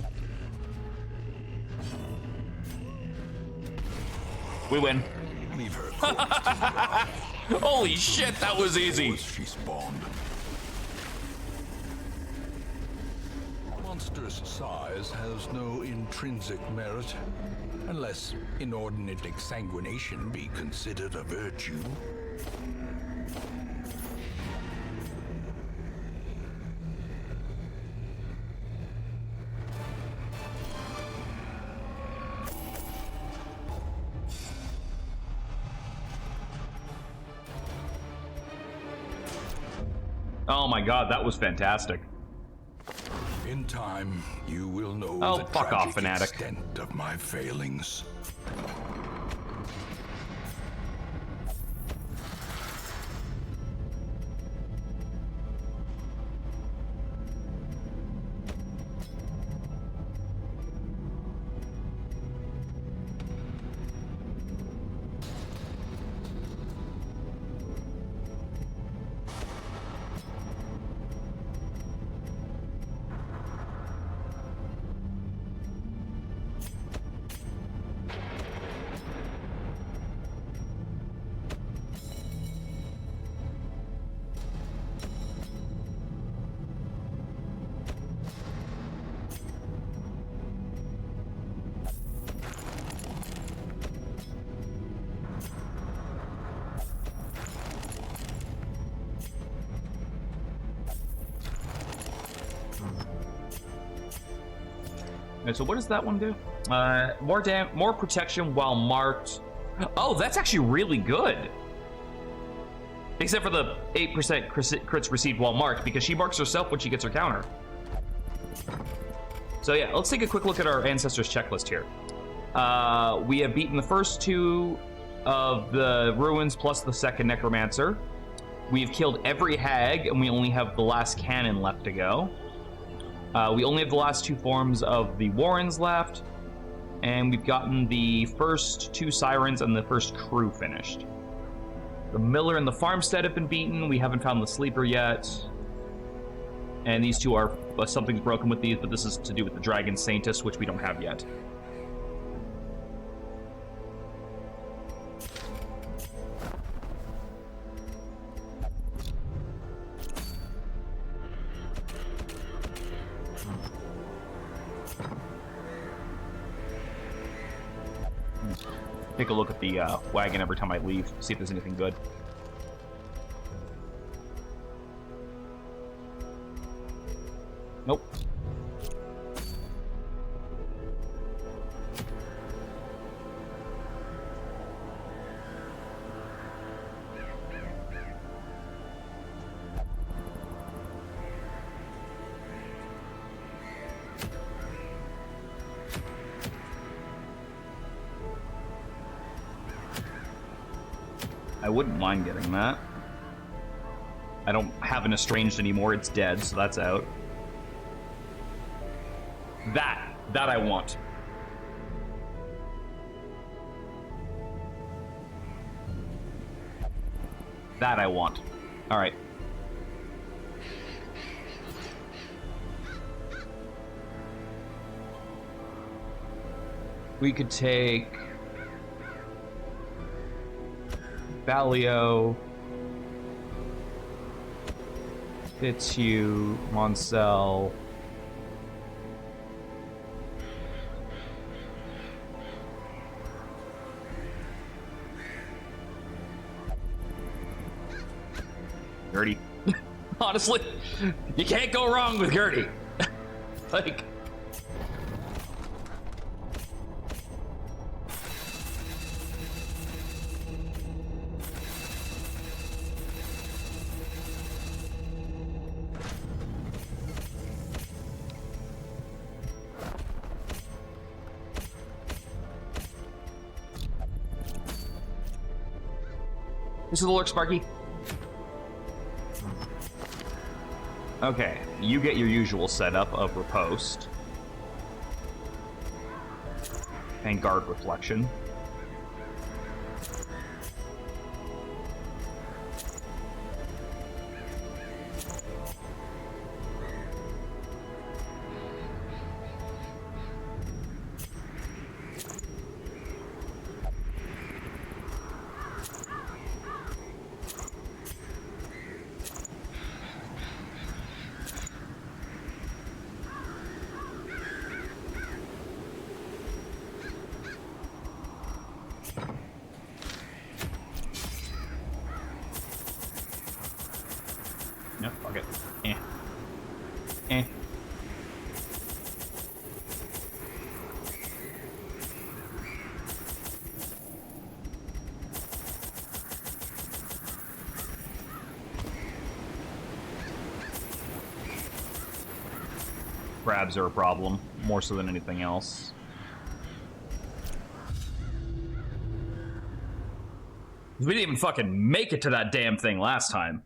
We win. Leave her corpse to dry. Holy shit, that was easy. She spawned. Monstrous size has no intrinsic merit, unless inordinate exsanguination be considered a virtue. Oh my god, that was fantastic. In time, you will know Oh, the fuck off, tragic fanatic. extent of my failings. Okay, so what does that one do? More protection while marked. Oh, that's actually really good. Except for the 8% crits received while marked, because she marks herself when she gets her counter. So yeah, let's take a quick look at our Ancestors checklist here. We have beaten the first 2 of the Ruins plus the second Necromancer. We've killed every Hag, and we only have the last Cannon left to go. We only have the last 2 forms of the Warrens left, and we've gotten the first 2 Sirens and the first crew finished. The Miller and the Farmstead have been beaten. We haven't found the Sleeper yet. And these 2 are... something's broken with these, but this is to do with the Dragon Saintess, which we don't have yet. Take a look at the wagon every time I leave, see if there's anything good. Nope. I wouldn't mind getting that. I don't have an Estranged anymore, it's dead, so that's out. That I want. That I want. All right. We could take Valio, Fitzhugh, Moncel. Gertie. Honestly, you can't go wrong with Gertie. Like... This is the Lurk, Sparky. Okay, you get your usual setup of Riposte. And Guard Reflection. Crabs are a problem, more so than anything else. We didn't even fucking make it to that damn thing last time.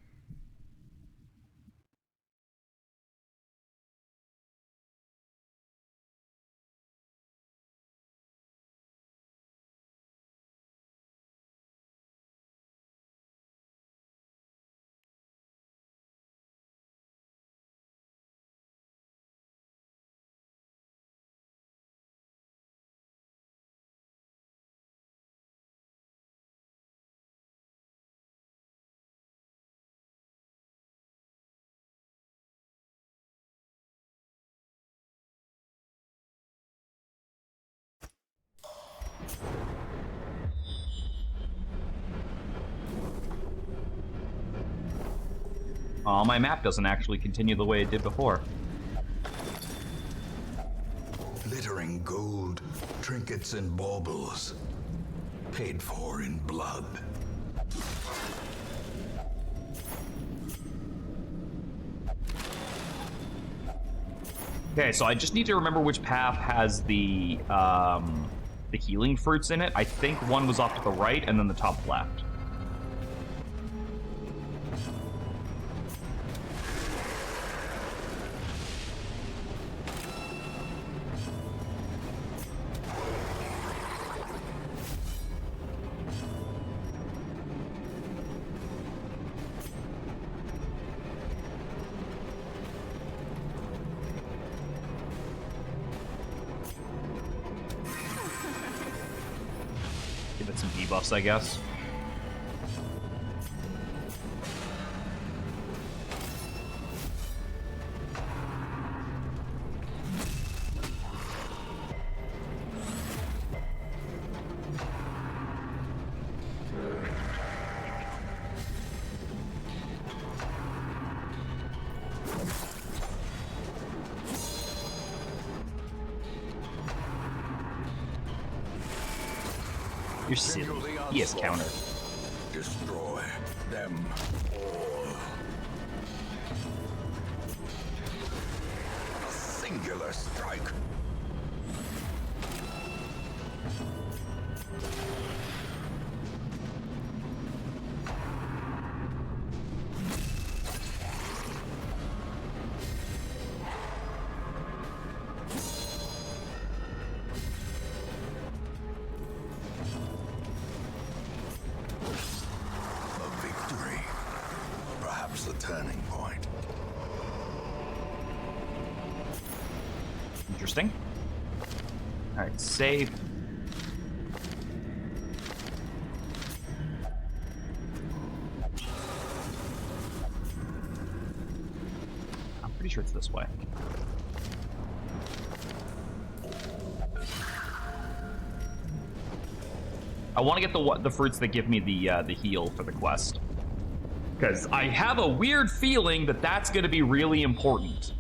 Oh, my map doesn't actually continue the way it did before. Glittering gold, trinkets and baubles, paid for in blood. Okay, so I just need to remember which path has the healing fruits in it. I think one was off to the right and then the top left. Give it some debuffs, I guess. You're silly. He has counter. Destroy them all. A singular strike. The turning point. Interesting. Alright, save. I'm pretty sure it's this way. I want to get the fruits that give me the heal for the quest. Because I have a weird feeling that that's going to be really important.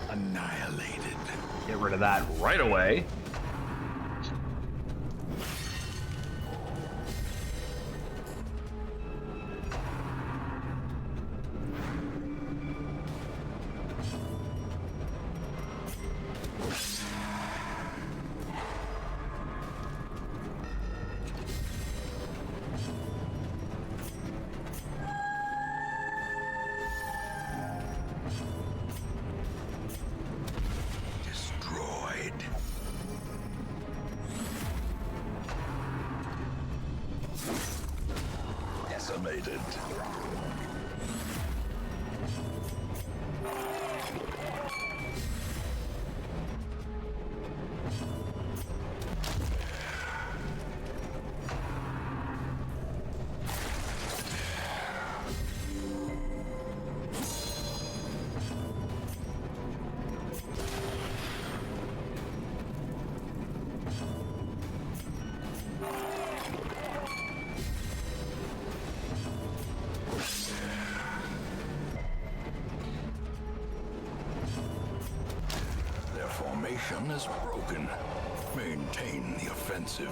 Annihilated. Get rid of that right away. decimated. Their formation is broken. Maintain the offensive.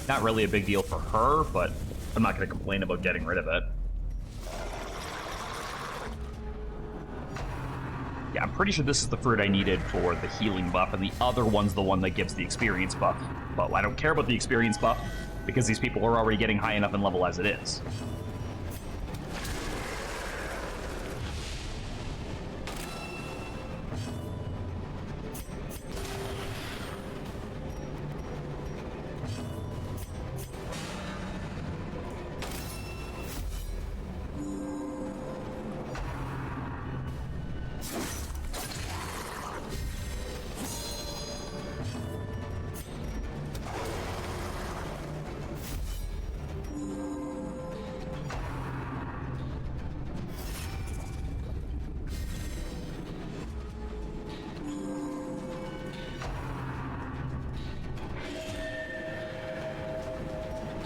Not really a big deal for her, but I'm not going to complain about getting rid of it. Yeah, I'm pretty sure this is the fruit I needed for the healing buff, and the other one's the one that gives the experience buff. But I don't care about the experience buff, because these people are already getting high enough in level as it is.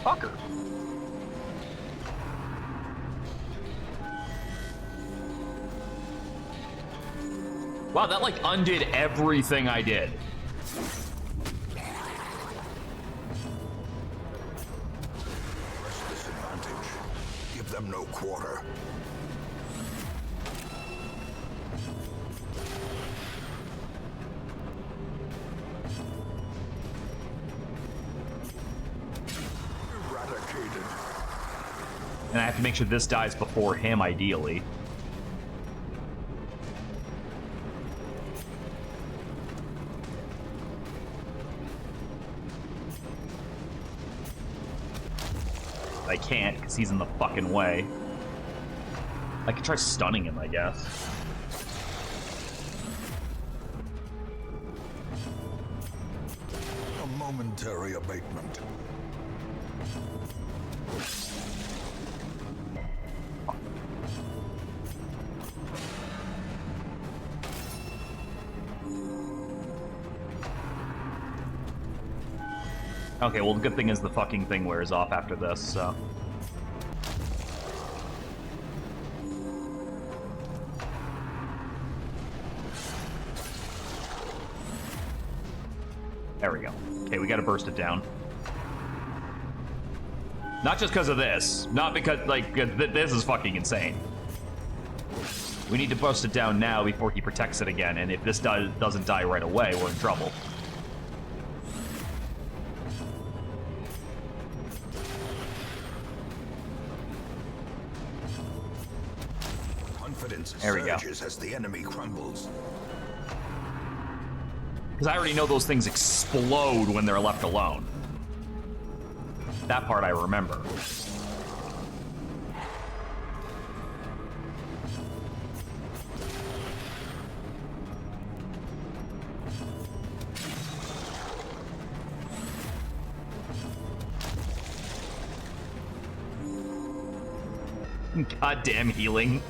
Fucker. Wow, that like undid everything I did. Press this advantage. Give them no quarter. Eradicated. And I have to make sure this dies before him, ideally. I can't, because he's in the fucking way. I could try stunning him, I guess. A momentary abatement. Okay, well, the good thing is the fucking thing wears off after this, so... There we go. Okay, we gotta burst it down. Not just because of this. Not because, like, this is fucking insane. We need to burst it down now before he protects it again, and if this doesn't die right away, we're in trouble. Confidence There we go. surges as the enemy crumbles. Because I already know those things explode when they're left alone. That part I remember. Goddamn healing.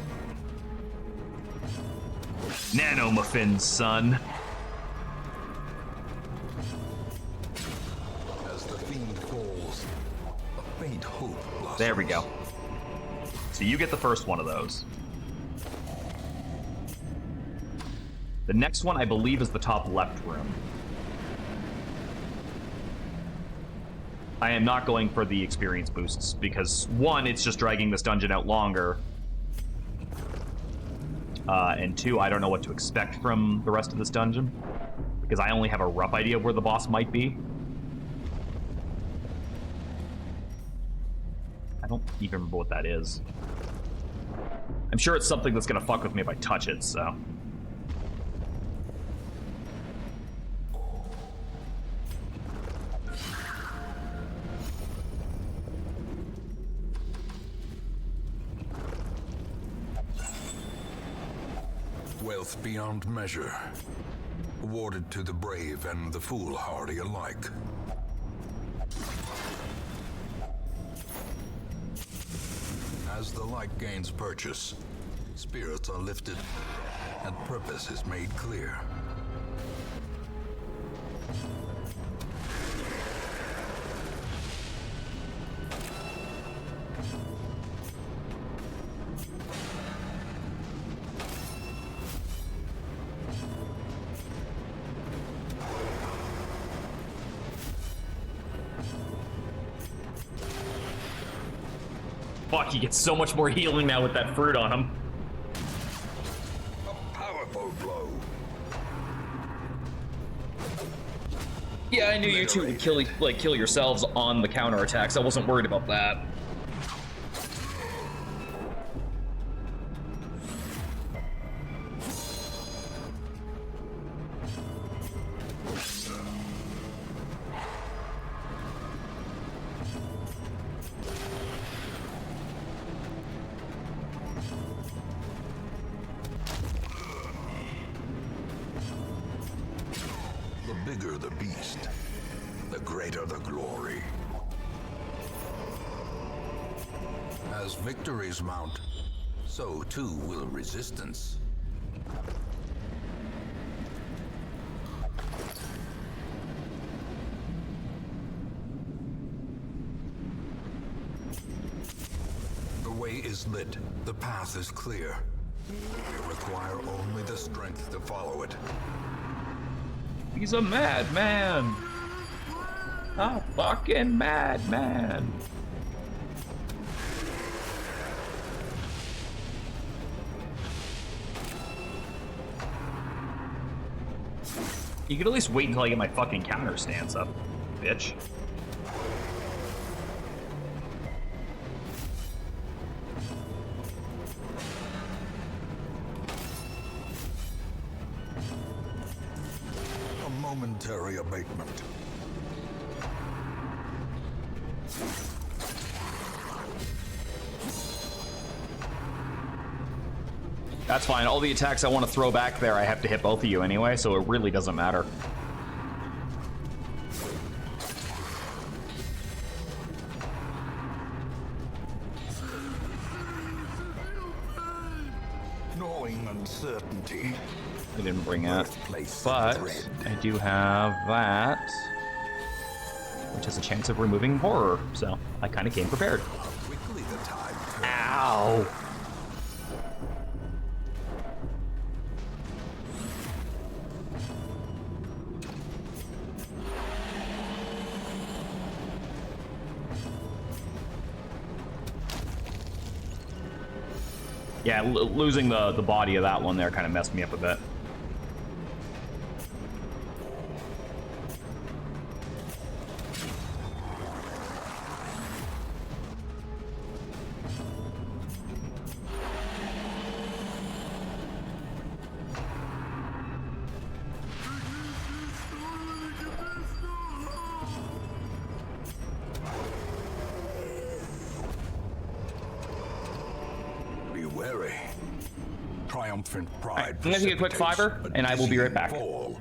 Nanomuffins, son. As the fiend falls, a faint hope blossoms. There we go. So you get the first one of those. The next one, I believe, is the top left room. I am not going for the experience boosts, because one, it's just dragging this dungeon out longer. And two, I don't know what to expect from the rest of this dungeon, because I only have a rough idea of where the boss might be. I don't even remember what that is. I'm sure it's something that's gonna fuck with me if I touch it, so. Wealth beyond measure, awarded to the brave and the foolhardy alike. As the light gains purchase, spirits are lifted and purpose is made clear. Fuck, he gets so much more healing now with that fruit on him. A powerful blow. Yeah, I knew you two would kill yourselves on the counterattacks. I wasn't worried about that. The bigger the beast, the greater the glory. As victories mount, so too will resistance. The way is lit, the path is clear. You require only the strength to follow it. He's a madman. A fucking madman. You could at least wait until I get my fucking counter stance up, bitch. A momentary abatement. That's fine. All the attacks I want to throw back there, I have to hit both of you anyway, so it really doesn't matter. Gnawing uncertainty. I didn't bring it, Birthplace but dread. I do have that, which has a chance of removing horror, so I kind of came prepared. Quickly the time. Ow! Yeah, losing the body of that one there kind of messed me up a bit. Be wary. Triumphant pride. I'm gonna take a quick precipitates fiver, a and I will be right dizzying back. fall.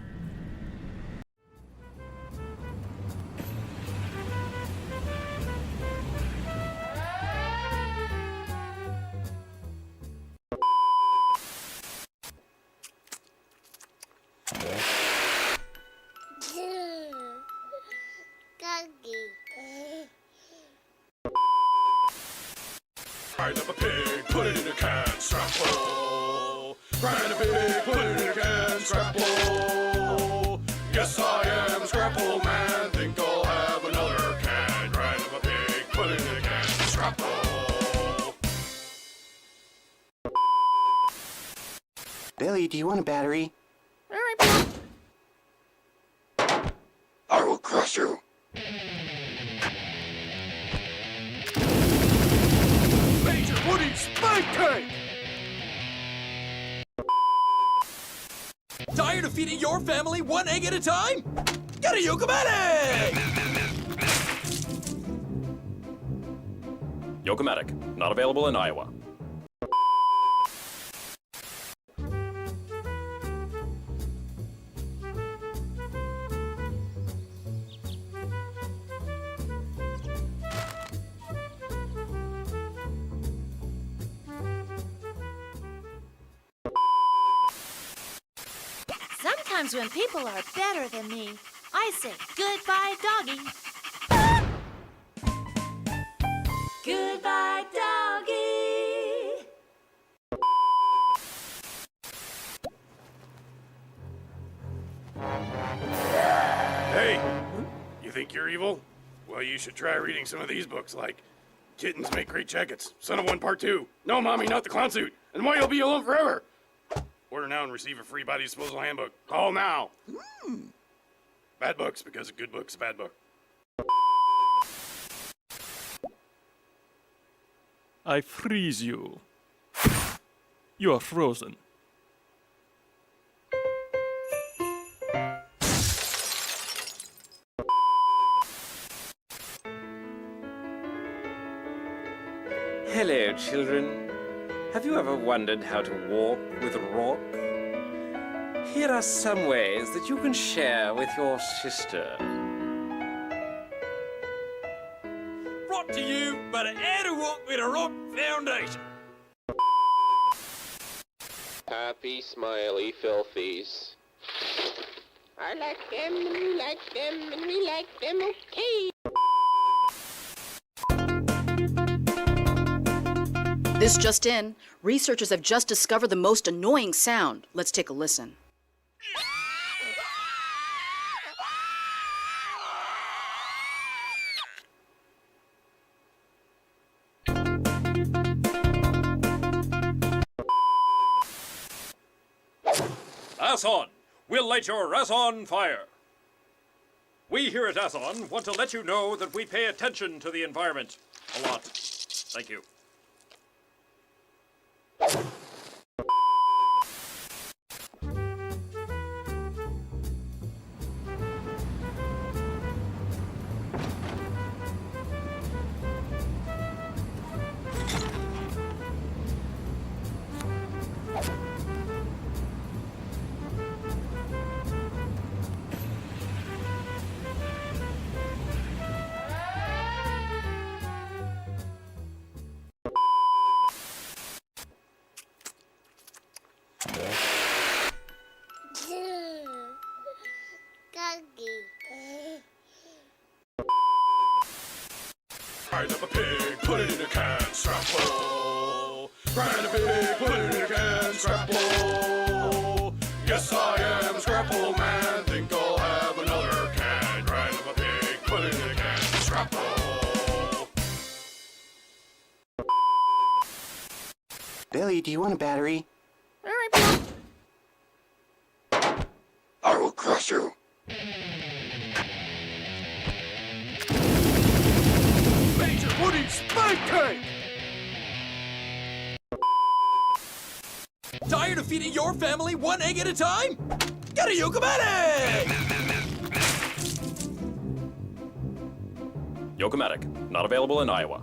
Grind up a pig, put it in a can, scrapple. Grind a pig, put it in a can, scrapple. Yes, I am a scrapple man. Think I'll have another can. Grind up a pig, put it in a can, scrapple. Billy, do you want a battery? I will crush you. Major Woody's pancake! Tired of feeding your family one egg at a time? Get a Yokomatic! Yokomatic, not available in Iowa. Sometimes when people are better than me, I say goodbye, doggy. Goodbye, doggy. Hey, you think you're evil? Well, you should try reading some of these books, like Kittens Make Great Jackets, Son of One Part 2, No Mommy, Not the Clown Suit, and Why You'll Be Alone Forever. Order now and receive a free body disposal handbook. Call now. Bad books, because a good book's a bad book. I freeze you. You are frozen. Hello, children. Have you ever wondered how to walk with a rock? Here are some ways that you can share with your sister. Brought to you by the How to Walk with a Rock Foundation. Happy, smiley, filthies. I like them, and you like them, and we like them, okay. This just in, researchers have just discovered the most annoying sound. Let's take a listen. Ass on! We'll light your ass on fire! We here at Asson want to let you know that we pay attention to the environment a lot. Thank you. Grind up a pig, put it in a can, scrapple. Grind a pig, put it in a can, scrapple. Yes, I am Scrapple Man. Think I'll have another can. Grind up a pig, put it in a can, scrapple. Billy, do you want a battery? I will crush you. Major Woody Spike Cake! Tired of feeding your family one egg at a time? Get a Yokomatic! Yokomatic, not available in Iowa.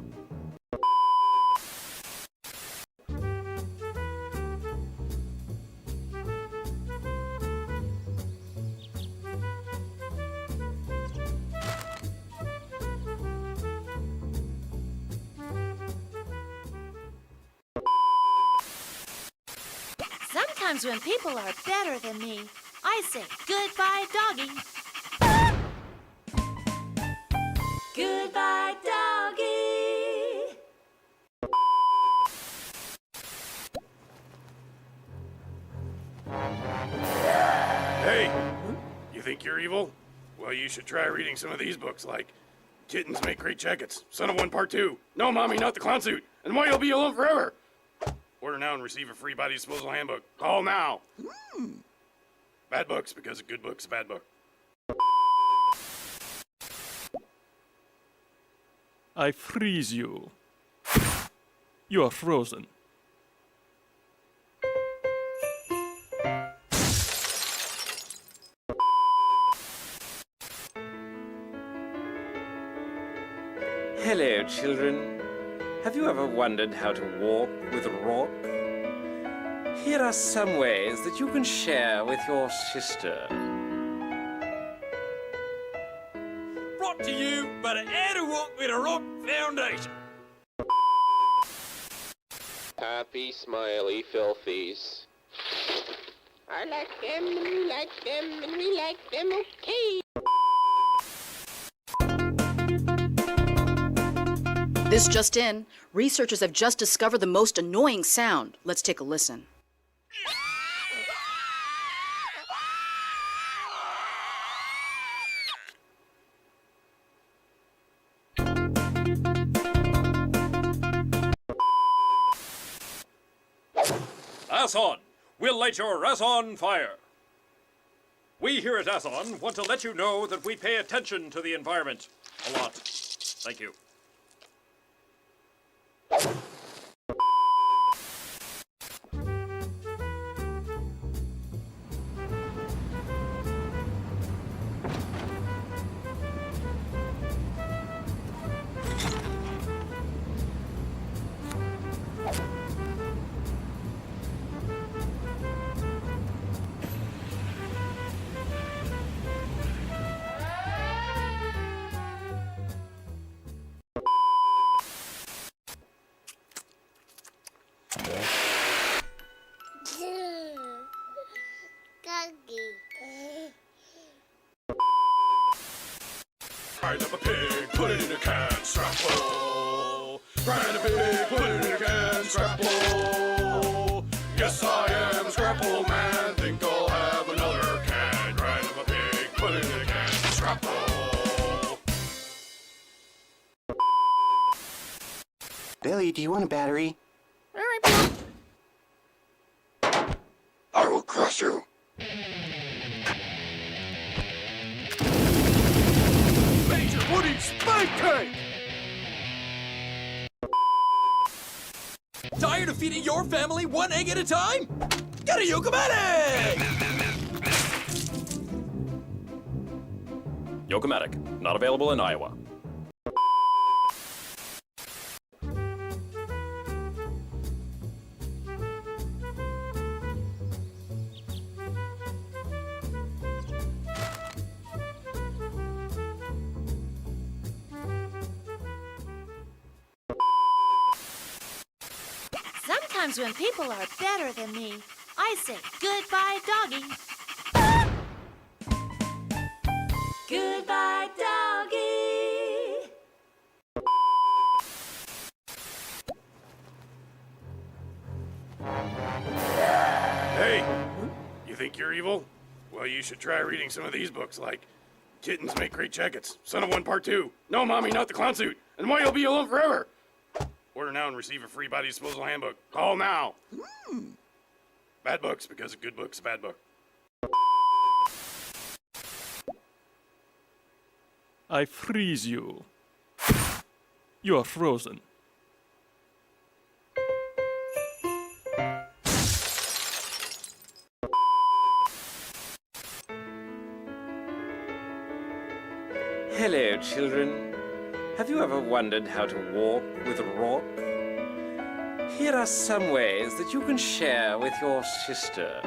Sometimes when people are better than me, I say goodbye, doggy. Goodbye, doggy. Hey, you think you're evil? Well, you should try reading some of these books, like Kittens Make Great Jackets, Son of One Part 2, No Mommy, Not the Clown Suit, and Why You'll Be Alone Forever. Order now and receive a free body disposal handbook. Call now. Bad books, because a good book's a bad book. I freeze you. You are frozen. children. Have you ever wondered how to walk with rock? Here are some ways that you can share with your sister. Brought to you by the How to Walk with a Rock Foundation. Happy, smiley, filthies. I like them, and you like them, and we like them, okay? This just in, researchers have just discovered the most annoying sound. Let's take a listen. Ass on! We'll light your ass on fire! We here at Asson want to let you know that we pay attention to the environment a lot. Thank you. Grind up a pig, put it in a can, strap full. Grind a pig, put it in a can, strap full. Yes, I am Scrapple Man, think I'll have another can. Grind up a pig, put it in a can, strap full. Billy, do you want a battery? I will crush you. Major Woody Spike Cake! Tired of feeding your family one egg at a time? Get a Yokomatic! Yokomatic, not available in Iowa. Sometimes when people are better than me, I say goodbye, doggy. Goodbye, doggy. Hey, you think you're evil? Well, you should try reading some of these books, like Kittens Make Great Jackets, Son of One Part 2, No Mommy, Not the Clown Suit, and Why You'll Be Alone Forever. Order now and receive a free body disposal handbook. Call now. Bad books, because a good book's a bad book. I freeze you. You are frozen. Hello, children. Have you ever wondered how to walk with rock? Here are some ways that you can share with your sister.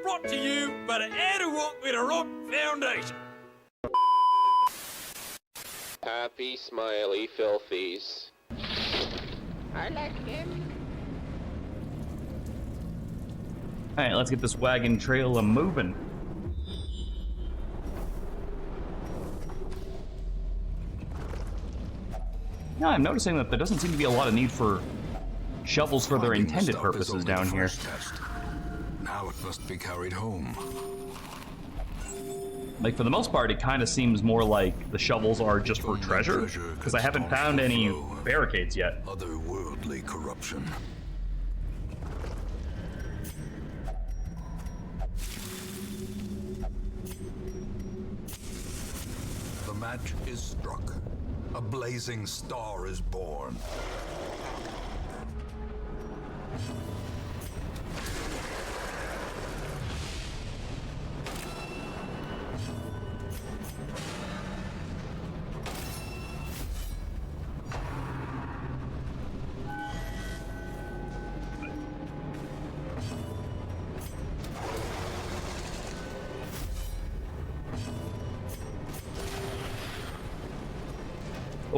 Brought to you by the How to Walk with a Rock Foundation. Happy, smiley, filthies. I like them. Alright, let's get this wagon trail moving. Now I'm noticing that there doesn't seem to be a lot of need for shovels for their Finding the intended stuff is purposes only down the here. first test. Now it must be carried home. Like, for the most part, it kind of seems more like the shovels are just for treasure, because I haven't found any barricades yet. Otherworldly corruption. The match is struck. A blazing star is born.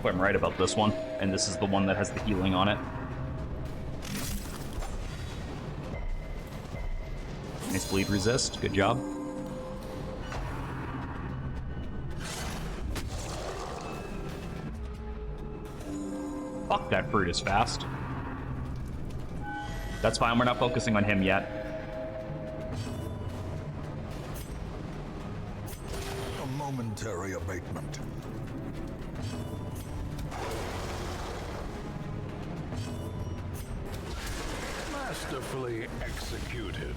I'm right about this one, and this is the one that has the healing on it. Nice bleed resist. Good job. Fuck, that fruit is fast. That's fine, we're not focusing on him yet. A momentary abatement. Masterfully executed.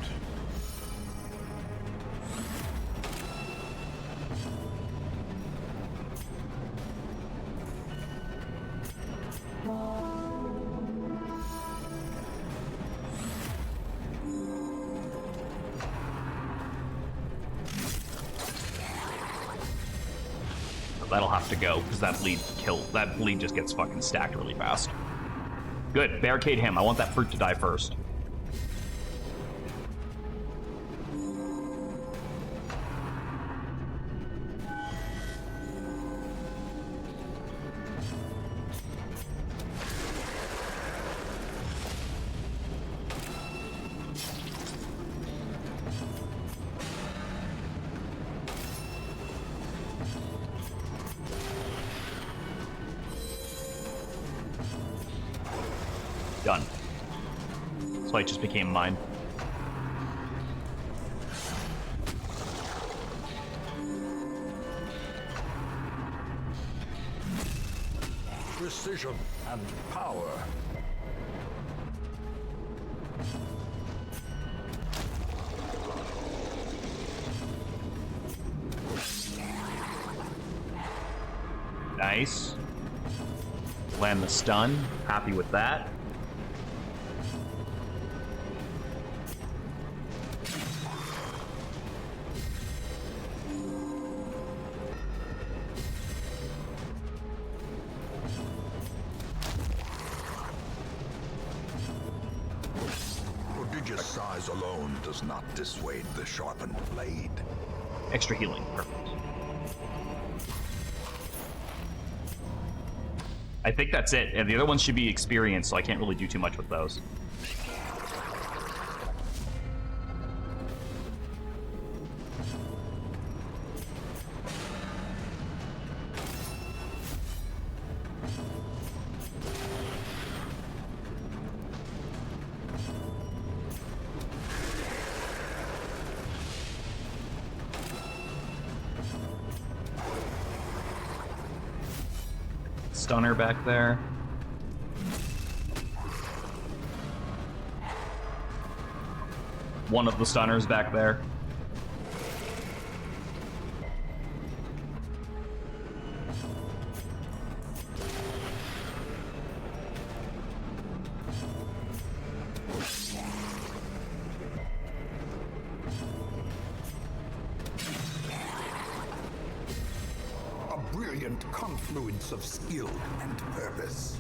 That'll have to go, because that bleed just gets fucking stacked really fast. Good, barricade him. I want that fruit to die first. Done. This fight just became mine. Precision and power. Nice. Land the stun. Happy with that. Prodigious size alone does not dissuade the sharpened blade. Extra healing. Perfect. I think that's it. And the other ones should be experienced, so I can't really do too much with those. Stunner back there. One of the stunners back there. Brilliant confluence of skill and purpose.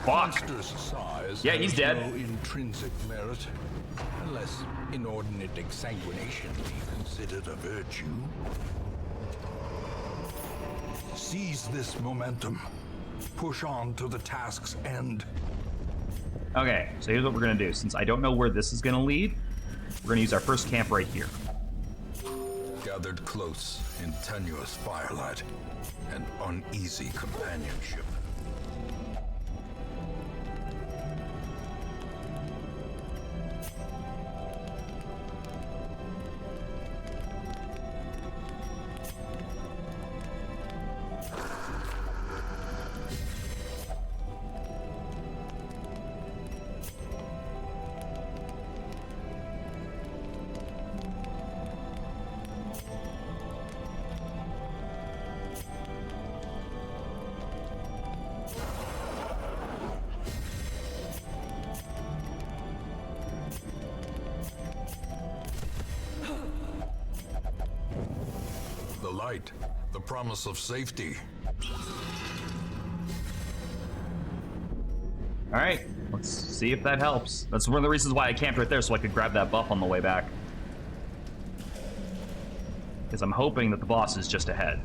Monster's size yeah, he's dead. No intrinsic merit, unless inordinate exsanguination be considered a virtue. Seize this momentum. Push on to the task's end. Okay, so here's what we're gonna do. Since I don't know where this is gonna lead, we're gonna use our first camp right here. Gathered close in tenuous firelight and uneasy companionship. light, the promise of safety. All right, let's see if that helps. That's one of the reasons why I camped right there, so I could grab that buff on the way back. Because I'm hoping that the boss is just ahead.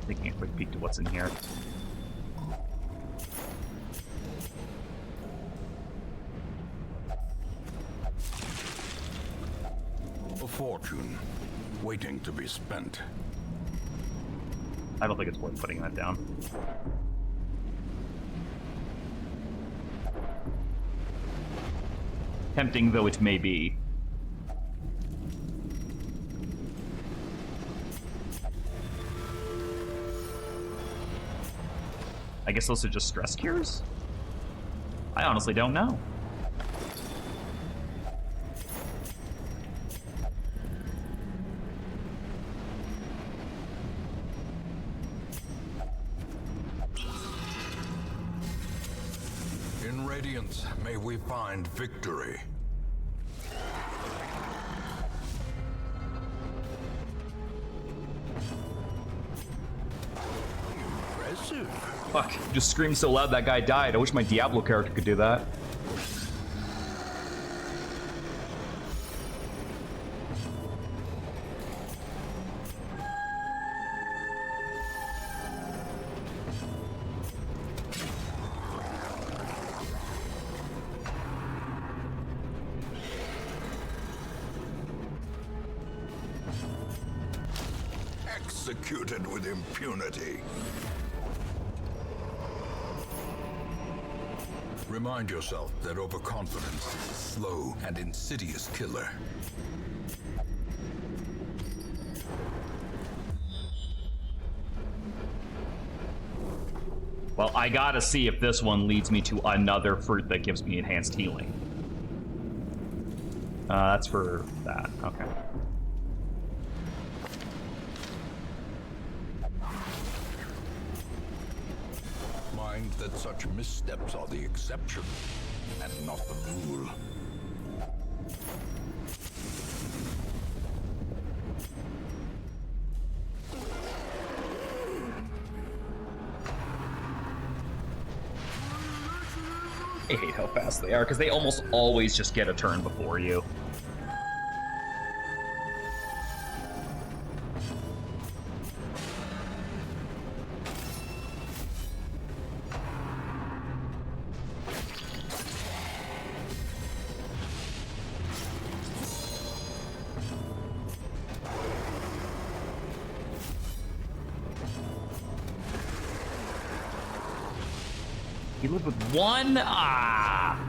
Taking a quick peek to what's in here. A fortune, waiting to be spent. I don't think it's worth putting that down. Tempting though it may be. I guess those are just stress cures? I honestly don't know. In Radiance, may we find victory. Impressive. Fuck, just screamed so loud that guy died. I wish my Diablo character could do that. Executed with impunity. Remind yourself that overconfidence is a slow and insidious killer. Well, I gotta see if this one leads me to another fruit that gives me enhanced healing. That's for that. Okay. Mind that such missteps are the exception and not the rule. I hate how fast they are, because they almost always just get a turn before you. He lived with one? Ah!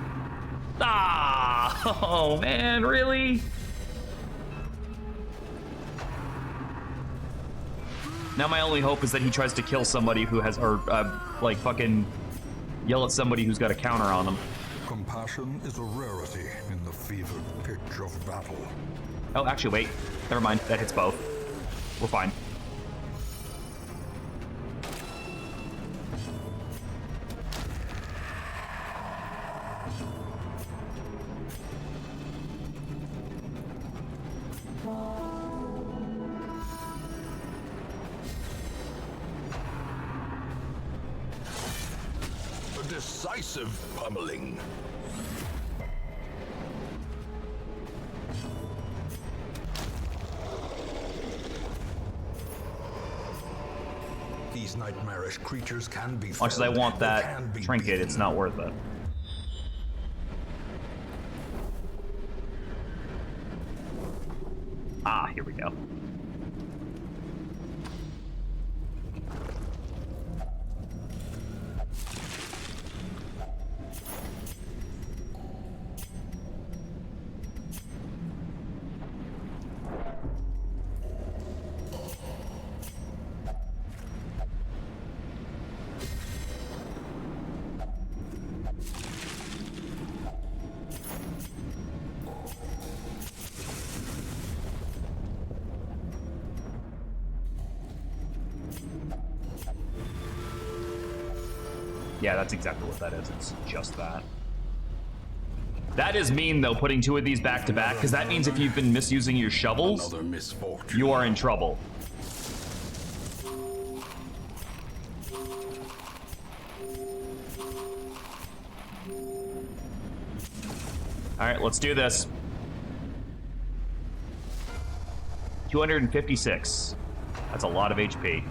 Oh, man, really? Now my only hope is that he tries to kill somebody who has, or, like, fucking yell at somebody who's got a counter on them. Compassion is a rarity in the fevered pitch of battle. Oh, actually, wait. Never mind. That hits both. We're fine. A decisive pummeling. These nightmarish creatures can be As much as I want that trinket, it's not worth it. Ah, here we go. Yeah, that's exactly what that is. It's just that. That is mean, though, putting 2 of these back to back, because that means if you've been misusing your shovels, Another misfortune. you are in trouble. Alright, let's do this. 256. That's a lot of HP.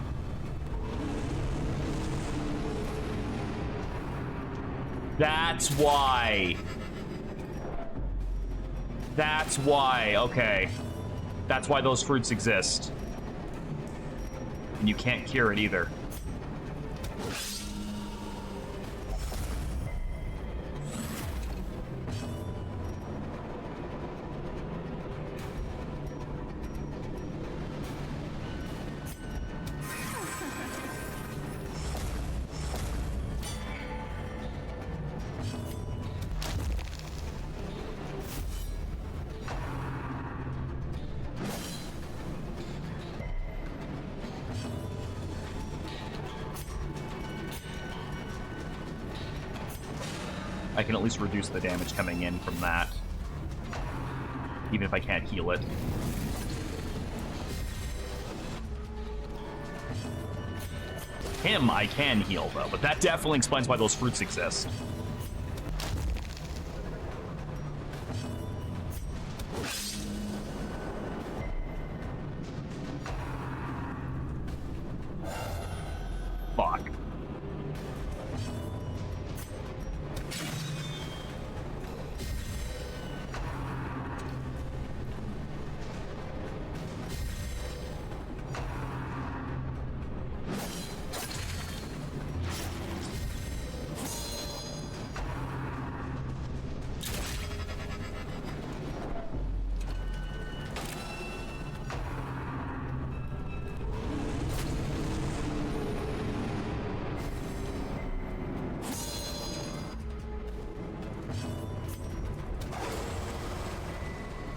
That's why. That's why. Okay. That's why those fruits exist. And you can't cure it either. I can at least reduce the damage coming in from that, even if I can't heal it. Him I can heal, though, but that definitely explains why those fruits exist. Fuck.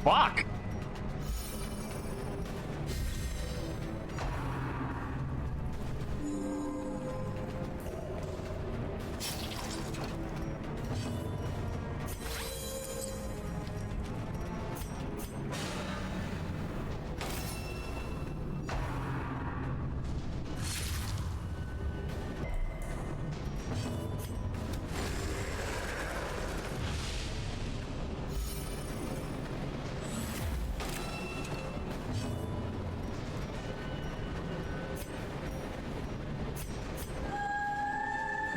Fuck!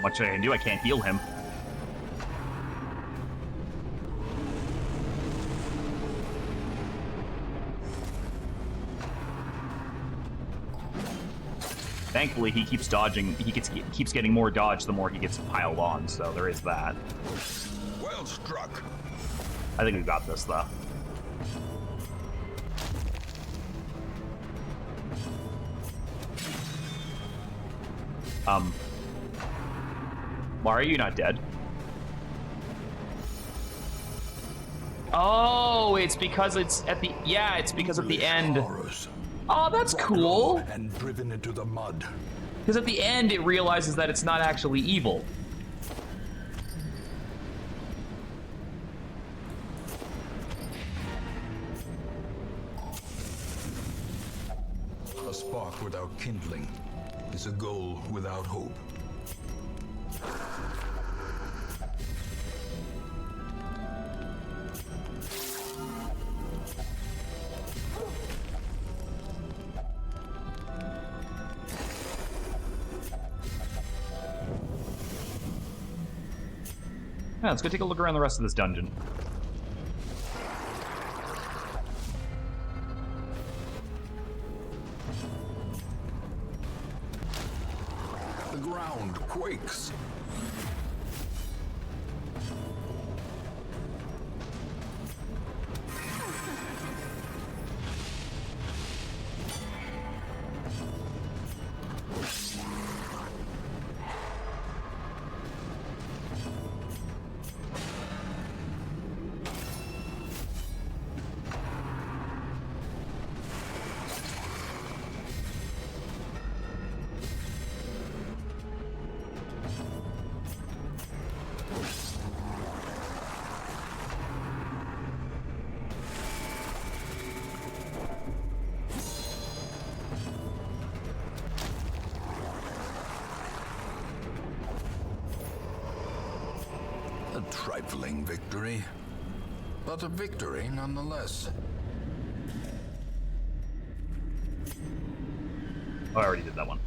What should I do? I can't heal him. Thankfully, he keeps dodging. He keeps getting more dodge the more he gets piled on, so there is that. Well struck. I think we got this, though. Why are you not dead? Oh, it's because it's at the... Yeah, it's because at the end... Horrors. Oh, that's cool! And driven into the mud. Because at the end, it realizes that it's not actually evil. A spark without kindling is a goal without hope. Yeah, let's go take a look around the rest of this dungeon. The ground quakes. A trifling victory, but a victory nonetheless. Oh, I already did that one.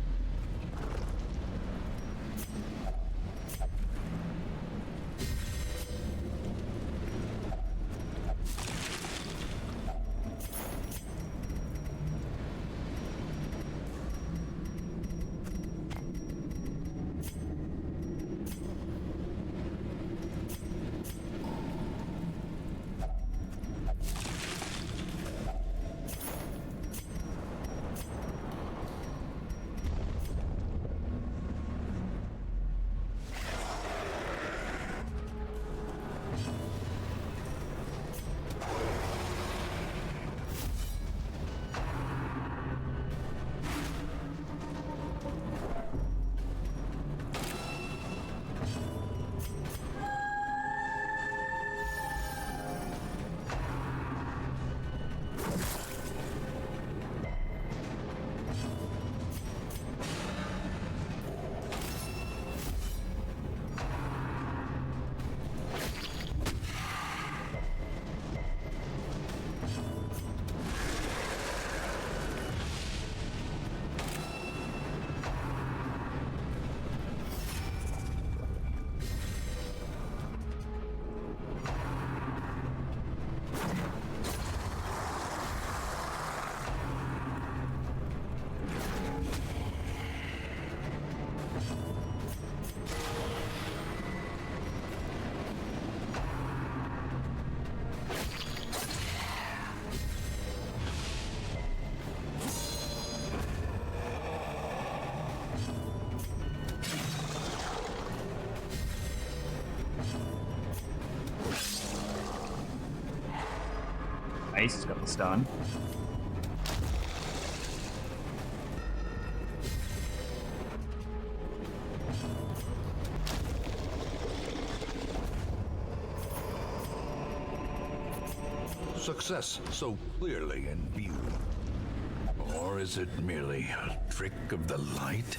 Nice, he's got the stun. Success so clearly in view. Or is it merely a trick of the light?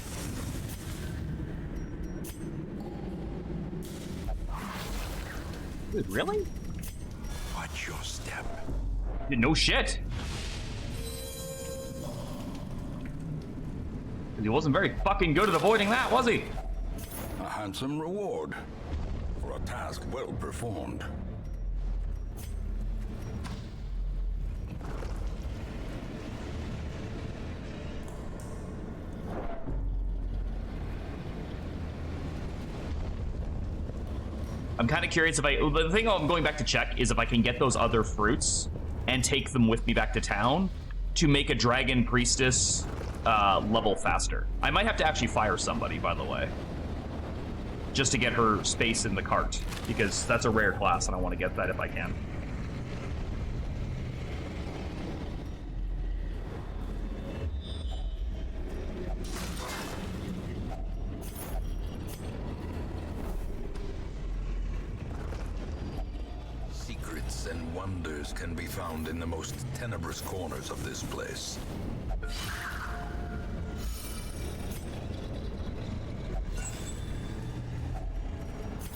Dude, really? Watch your step. No shit. He wasn't very fucking good at avoiding that, was he? A handsome reward for a task well performed. I'm kind of curious if the thing I'm going back to check is if I can get those other fruits and take them with me back to town to make a dragon priestess level faster. I might have to actually fire somebody, by the way, just to get her space in the cart, because that's a rare class and I want to get that if I can. Secrets and wonders can be found in the most tenebrous corners of this place.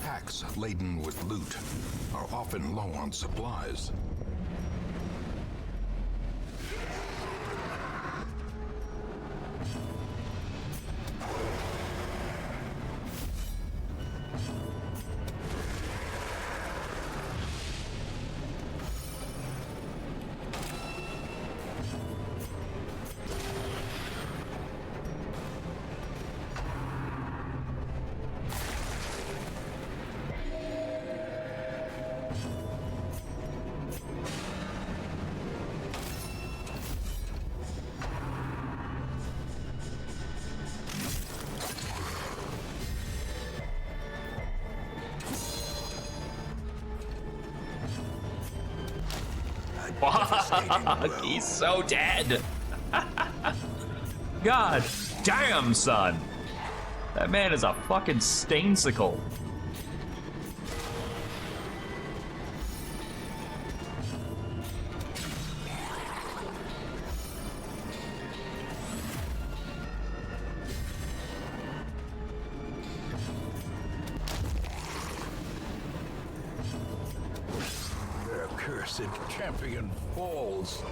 Packs laden with loot are often low on supplies. Fuck, he's so dead. God damn, son. That man is a fucking stainsicle. acid champion falls.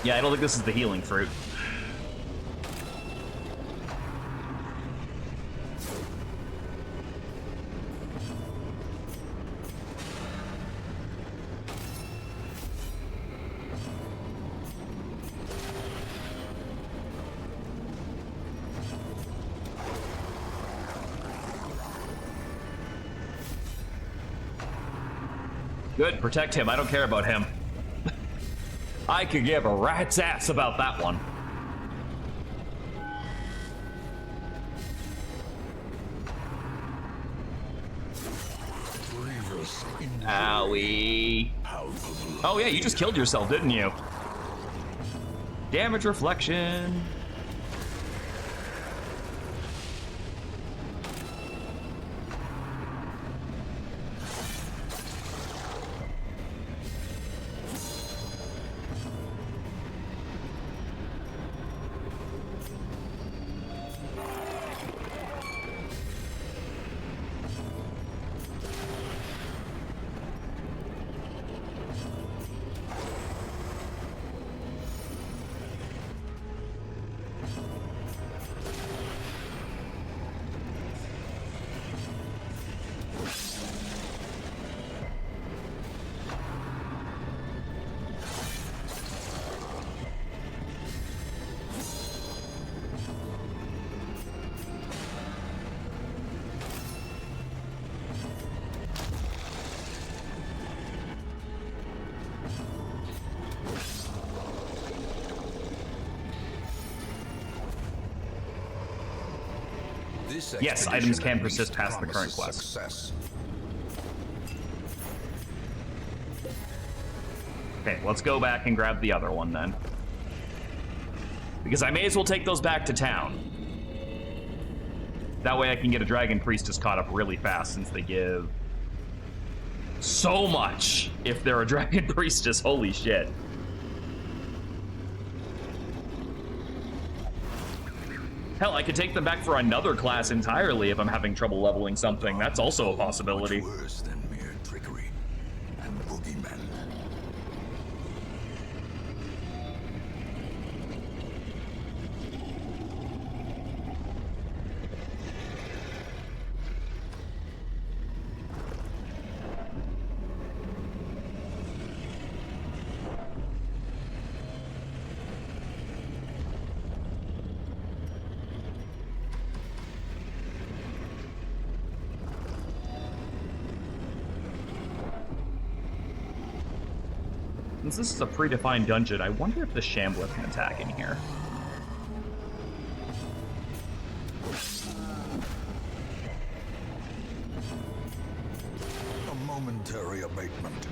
Yeah, I don't think this is the healing fruit. Good, protect him. I don't care about him. I could give a rat's ass about that one. Owie. Oh yeah, you just killed yourself, didn't you? Damage reflection. Yes, items can persist past the current quest. Success. Okay, let's go back and grab the other one then. Because I may as well take those back to town. That way I can get a Dragon Priestess caught up really fast, since they give so much if they're a Dragon Priestess. Holy shit. Hell, I could take them back for another class entirely if I'm having trouble leveling something. That's also a possibility. Much worse than mere trickery and boogeymen. Since this is a predefined dungeon, I wonder if the Shambler can attack in here. A momentary abatement.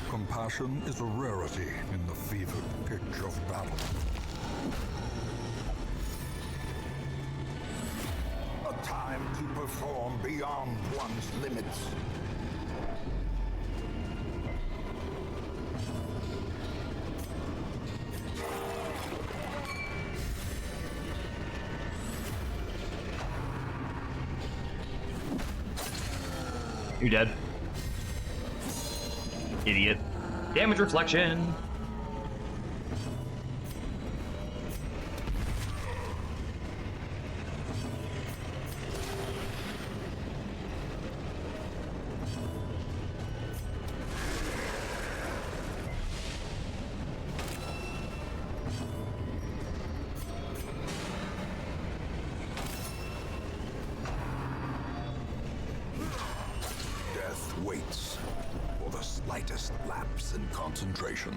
Compassion is a rarity in the fevered pitch of battle. A time to perform beyond one's limits. You're dead. Idiot. Damage reflection. concentration.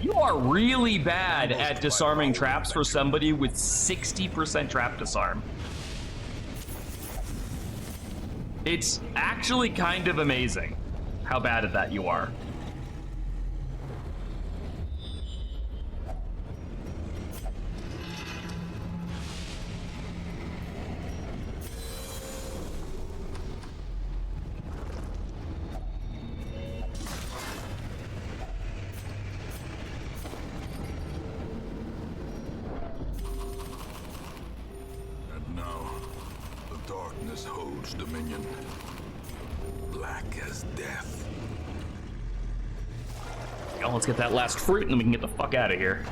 You are really bad at disarming traps for somebody with 60% trap disarm. It's actually kind of amazing how bad at that you are. Darkness holds dominion, black as death. Oh, let's get that last fruit and then we can get the fuck out of here.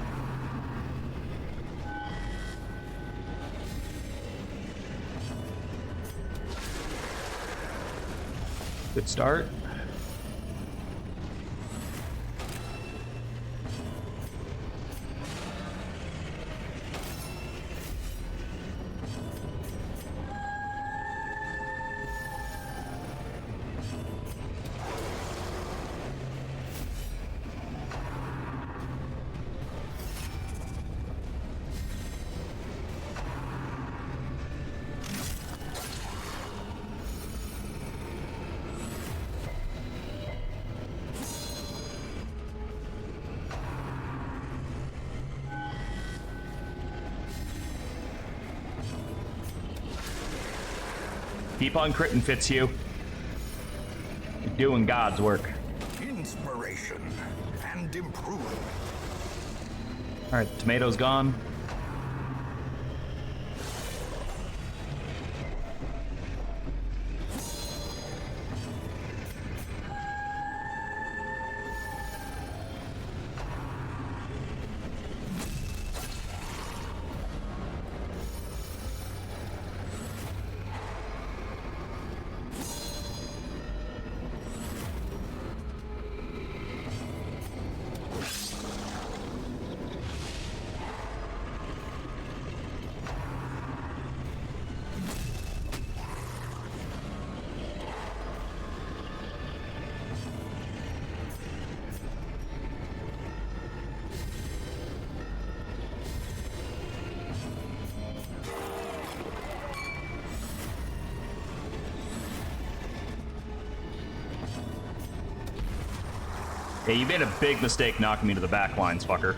Good start. Keep on critting, Fitzhugh. You're doing God's work. Inspiration and improvement. All right, tomato's gone. Yeah, you made a big mistake knocking me to the back lines, fucker.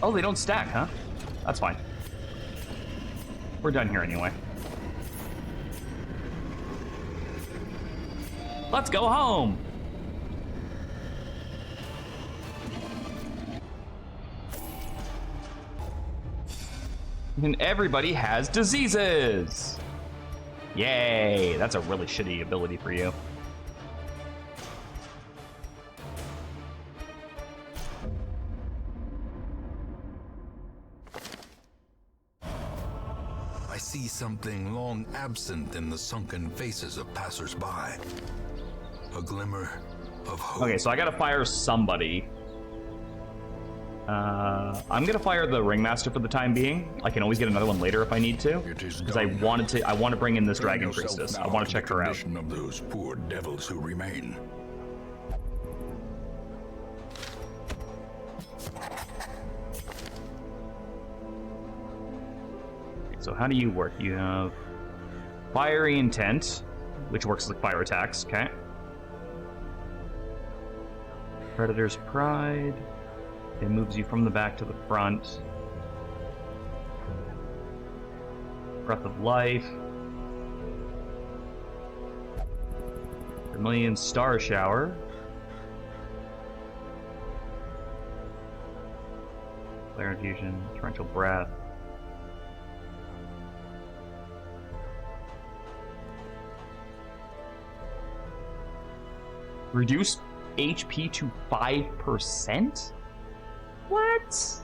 Oh, they don't stack, huh? That's fine. We're done here anyway. Let's go home! And everybody has diseases! Yay! That's a really shitty ability for you. I see something long absent in the sunken faces of passers-by. A glimmer of hope. Okay, so I gotta fire somebody. I'm gonna fire the Ringmaster for the time being. I can always get another one later if I need to. Because I want to bring in this Dragon Priestess. I want to check her out. Of those poor devils who remain. So how do you work? You have fiery intent, which works like fire attacks, okay. Predator's Pride. It moves you from the back to the front. Breath of Life. Vermilion Star Shower. Flare Infusion, Torrential Breath. Reduce HP to 5%? What?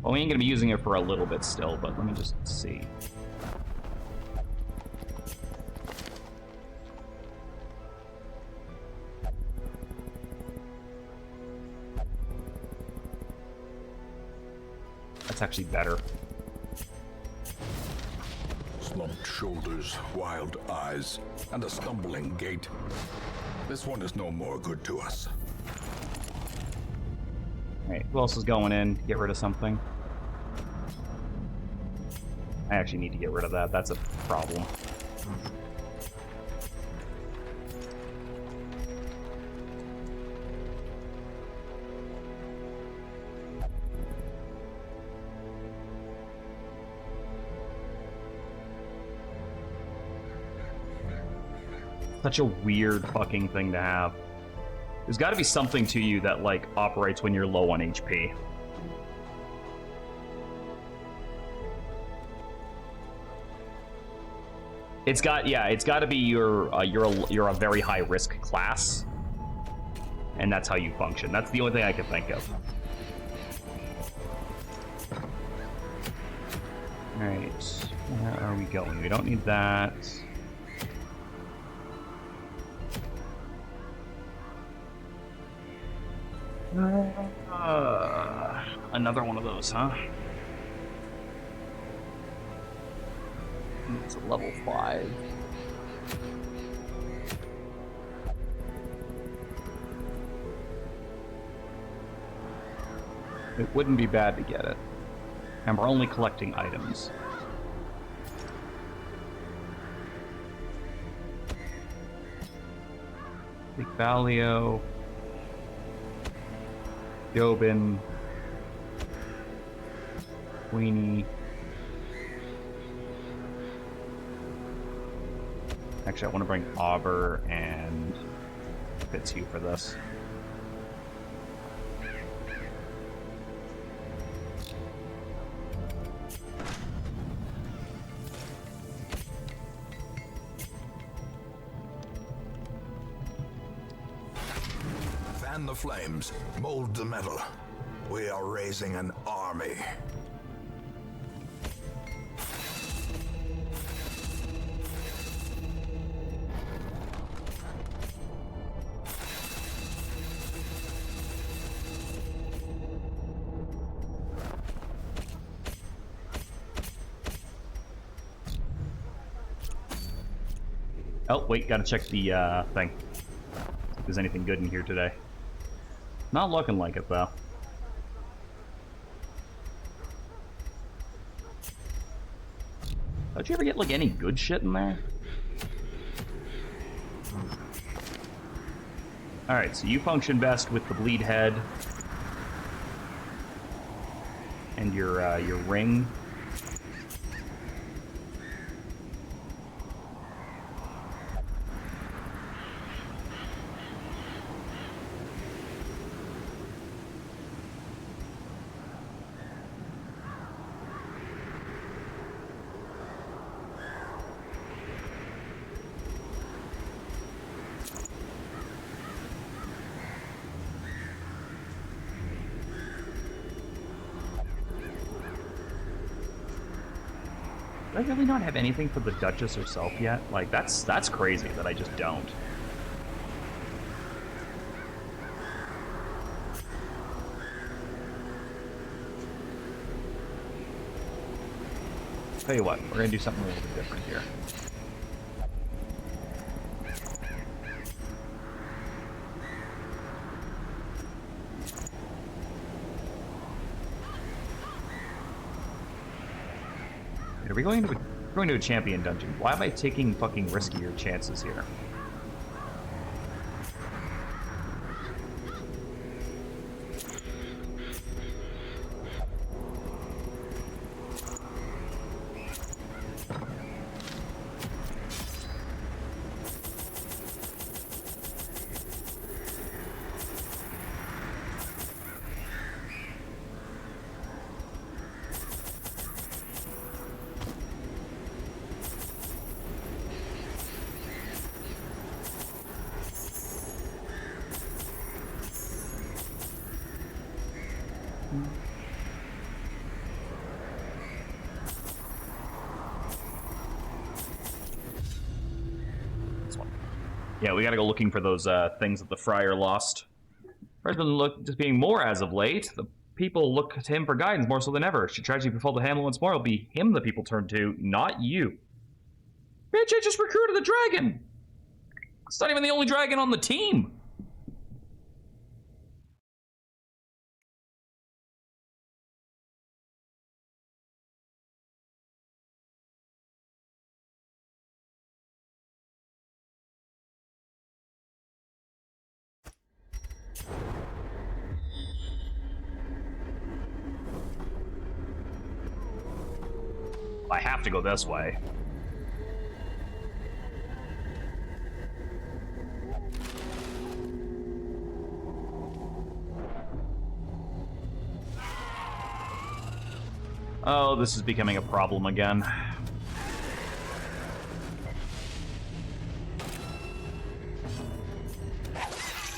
Well, we ain't gonna be using it for a little bit still, but let me just see. That's actually better. Slumped shoulders, wild eyes, and a stumbling gait. This one is no more good to us. Alright, who else is going in? Get rid of something. I actually need to get rid of that. That's a problem. Such a weird fucking thing to have. There's got to be something to you that, like, operates when you're low on HP. It's got, yeah, it's got to be you're a very high risk class, and that's how you function. That's the only thing I can think of. All right, where are we going? We don't need that. Another one of those, huh? It's a level 5. It wouldn't be bad to get it. And we're only collecting items. Big Valio. Jobin. Queenie. Actually, I want to bring Auber and Fitzhugh for this. Fan the flames, mold the metal. We are raising an army. Oh, wait, gotta check the thing. See if there's anything good in here today. Not looking like it, though. Don't you ever get, like, any good shit in there? Alright, so you function best with the bleed head. And your ring. Do I really not have anything for the Duchess herself yet? Like, that's crazy that I just don't. Tell you what, we're gonna do something a little bit different here. Are we going to a champion dungeon? Why am I taking fucking riskier chances here? Yeah, we gotta go looking for those things that the friar lost. Friar's been just being more as of late. The people look to him for guidance more so than ever. Should tragedy befall the Hamlet once more, it'll be him the people turn to, not you. Bitch, I just recruited the dragon! It's not even the only dragon on the team! I have to go this way. Oh, this is becoming a problem again.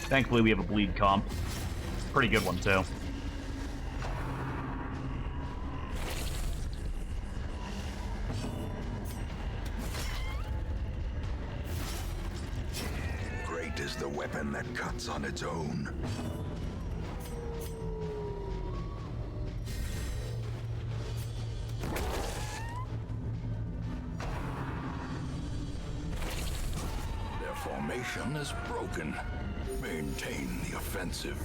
Thankfully, we have a bleed comp. Pretty good one, too. Great is the weapon that cuts on its own. Their formation is broken. Maintain the offensive.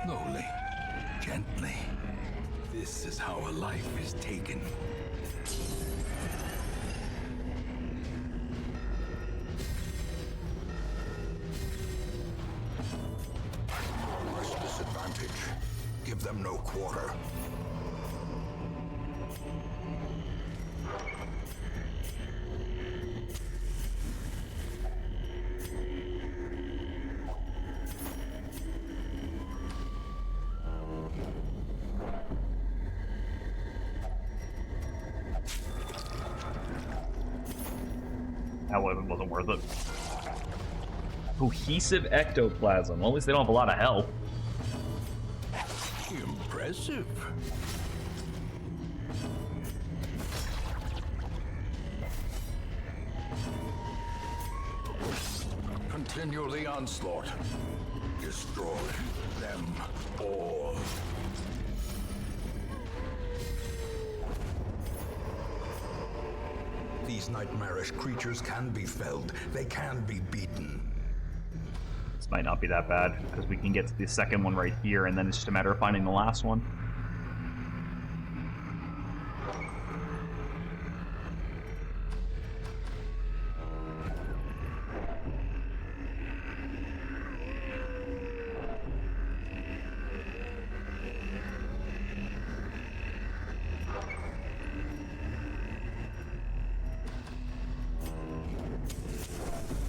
Slowly, gently. This is how a life is taken. Press disadvantage. Give them no quarter. That wasn't worth it. Cohesive ectoplasm. Well, at least they don't have a lot of health. Impressive. Continue the onslaught. Destroy them all. These nightmarish creatures can be felled. They can be beaten. This might not be that bad, because we can get to the second one right here, and then it's just a matter of finding the last one.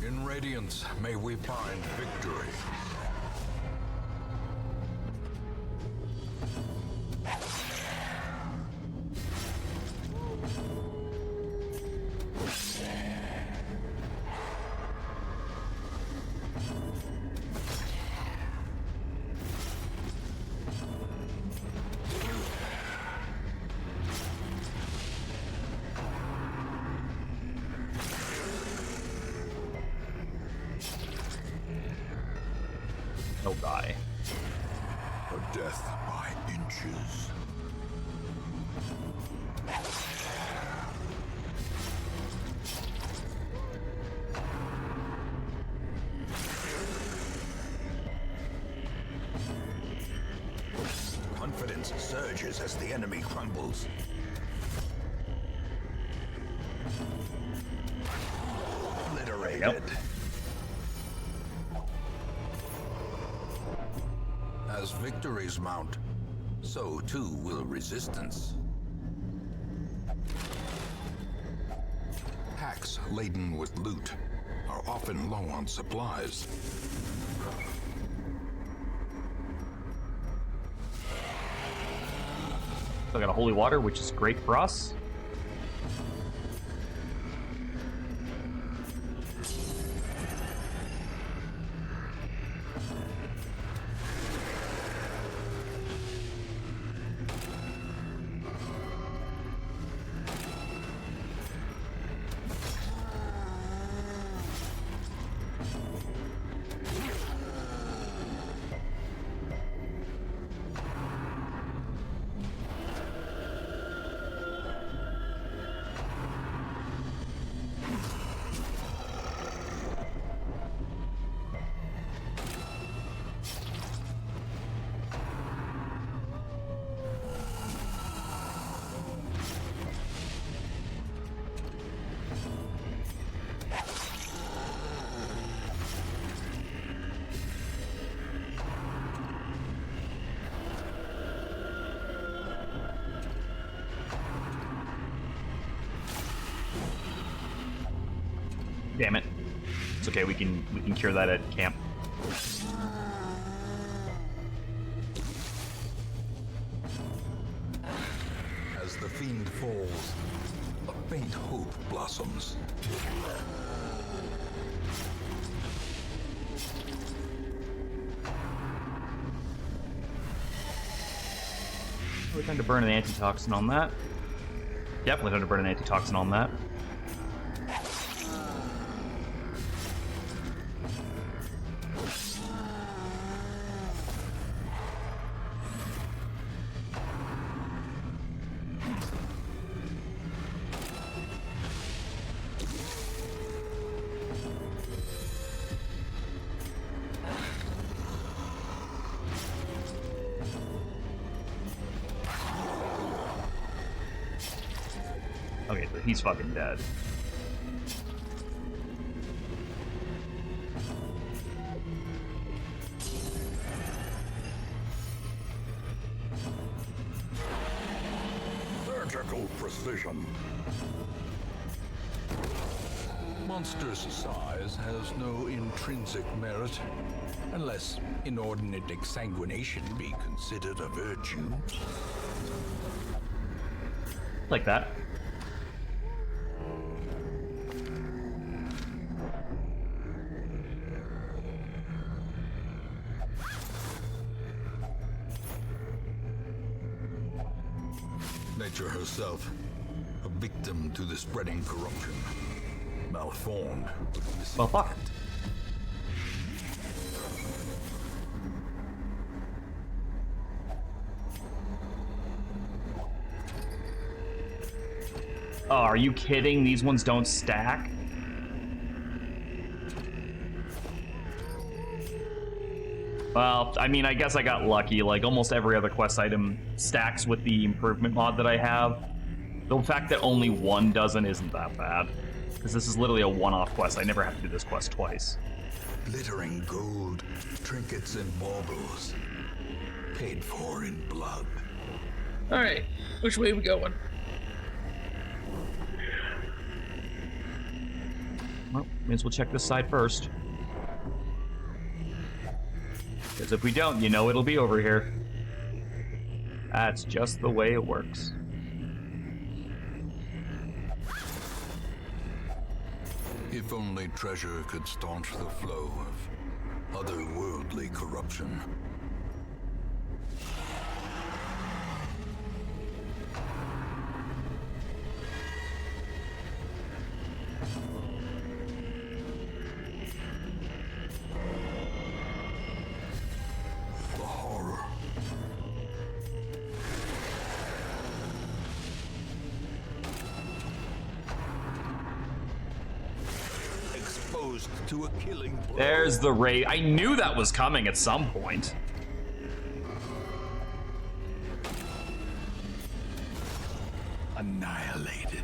In Radiance, may we find victory. death by inches. Confidence surges as the enemy crumbles. Obliterated. Yep. As victories mount, so too will resistance. Packs laden with loot are often low on supplies. Still got a holy water, which is great for us. Damn it. It's okay, we can cure that at camp. As the fiend falls, a faint hope blossoms. We're trying to burn an antitoxin on that. Definitely trying to burn an antitoxin on that. Okay, he's fucking dead. Surgical precision. Monstrous size has no intrinsic merit, unless inordinate exsanguination be considered a virtue. Like that. Nature herself, a victim to the spreading corruption, malformed. Well, fuck. Oh, are you kidding? These ones don't stack? Well, I mean, I guess I got lucky. Like, almost every other quest item stacks with the improvement mod that I have. The fact that only one doesn't isn't that bad. Because this is literally a one-off quest. I never have to do this quest twice. Glittering gold, trinkets and baubles, paid for in blood. Alright, which way are we going? Well, may as well check this side first. Because if we don't, you know it'll be over here. That's just the way it works. If only treasure could staunch the flow of otherworldly corruption. reduced to a killing blow. There's the raid. I knew that was coming at some point. Annihilated.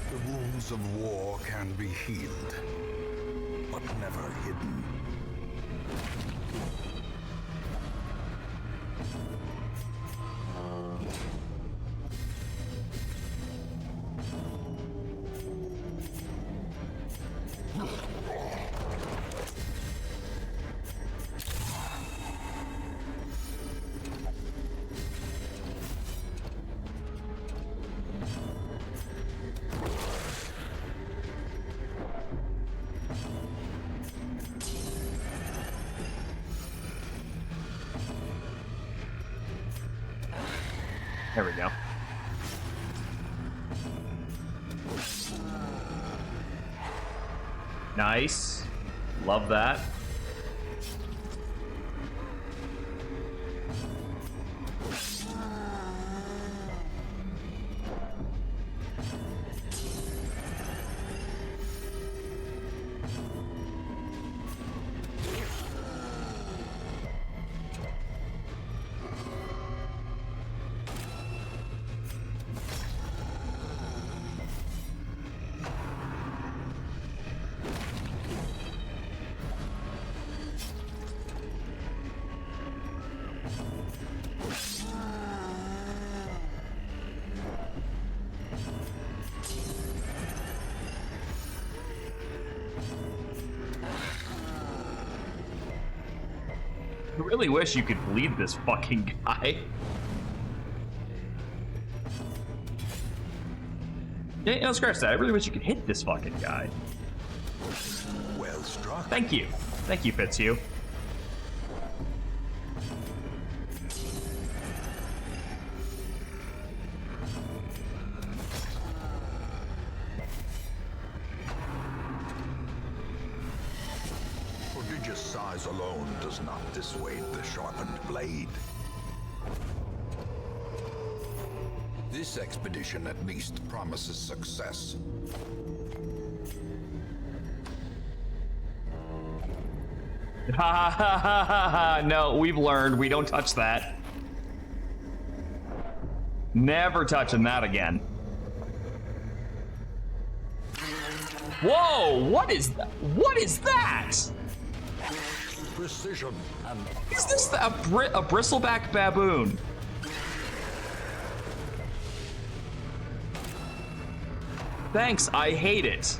The wounds of war can be healed, but never hidden. There we go. Nice. Love that. I really wish you could bleed this fucking guy. Yeah, no, scratch that. I really wish you could hit this fucking guy. Well struck. Thank you. Thank you, Fitzhugh. Prodigious size alone does not dissuade the sharpened blade. This expedition at least promises success. Ha ha ha ha ha! No, we've learned. We don't touch that. Never touching that again. Whoa! What is that? What is that? Precision and Is this a bristleback baboon? Thanks, I hate it.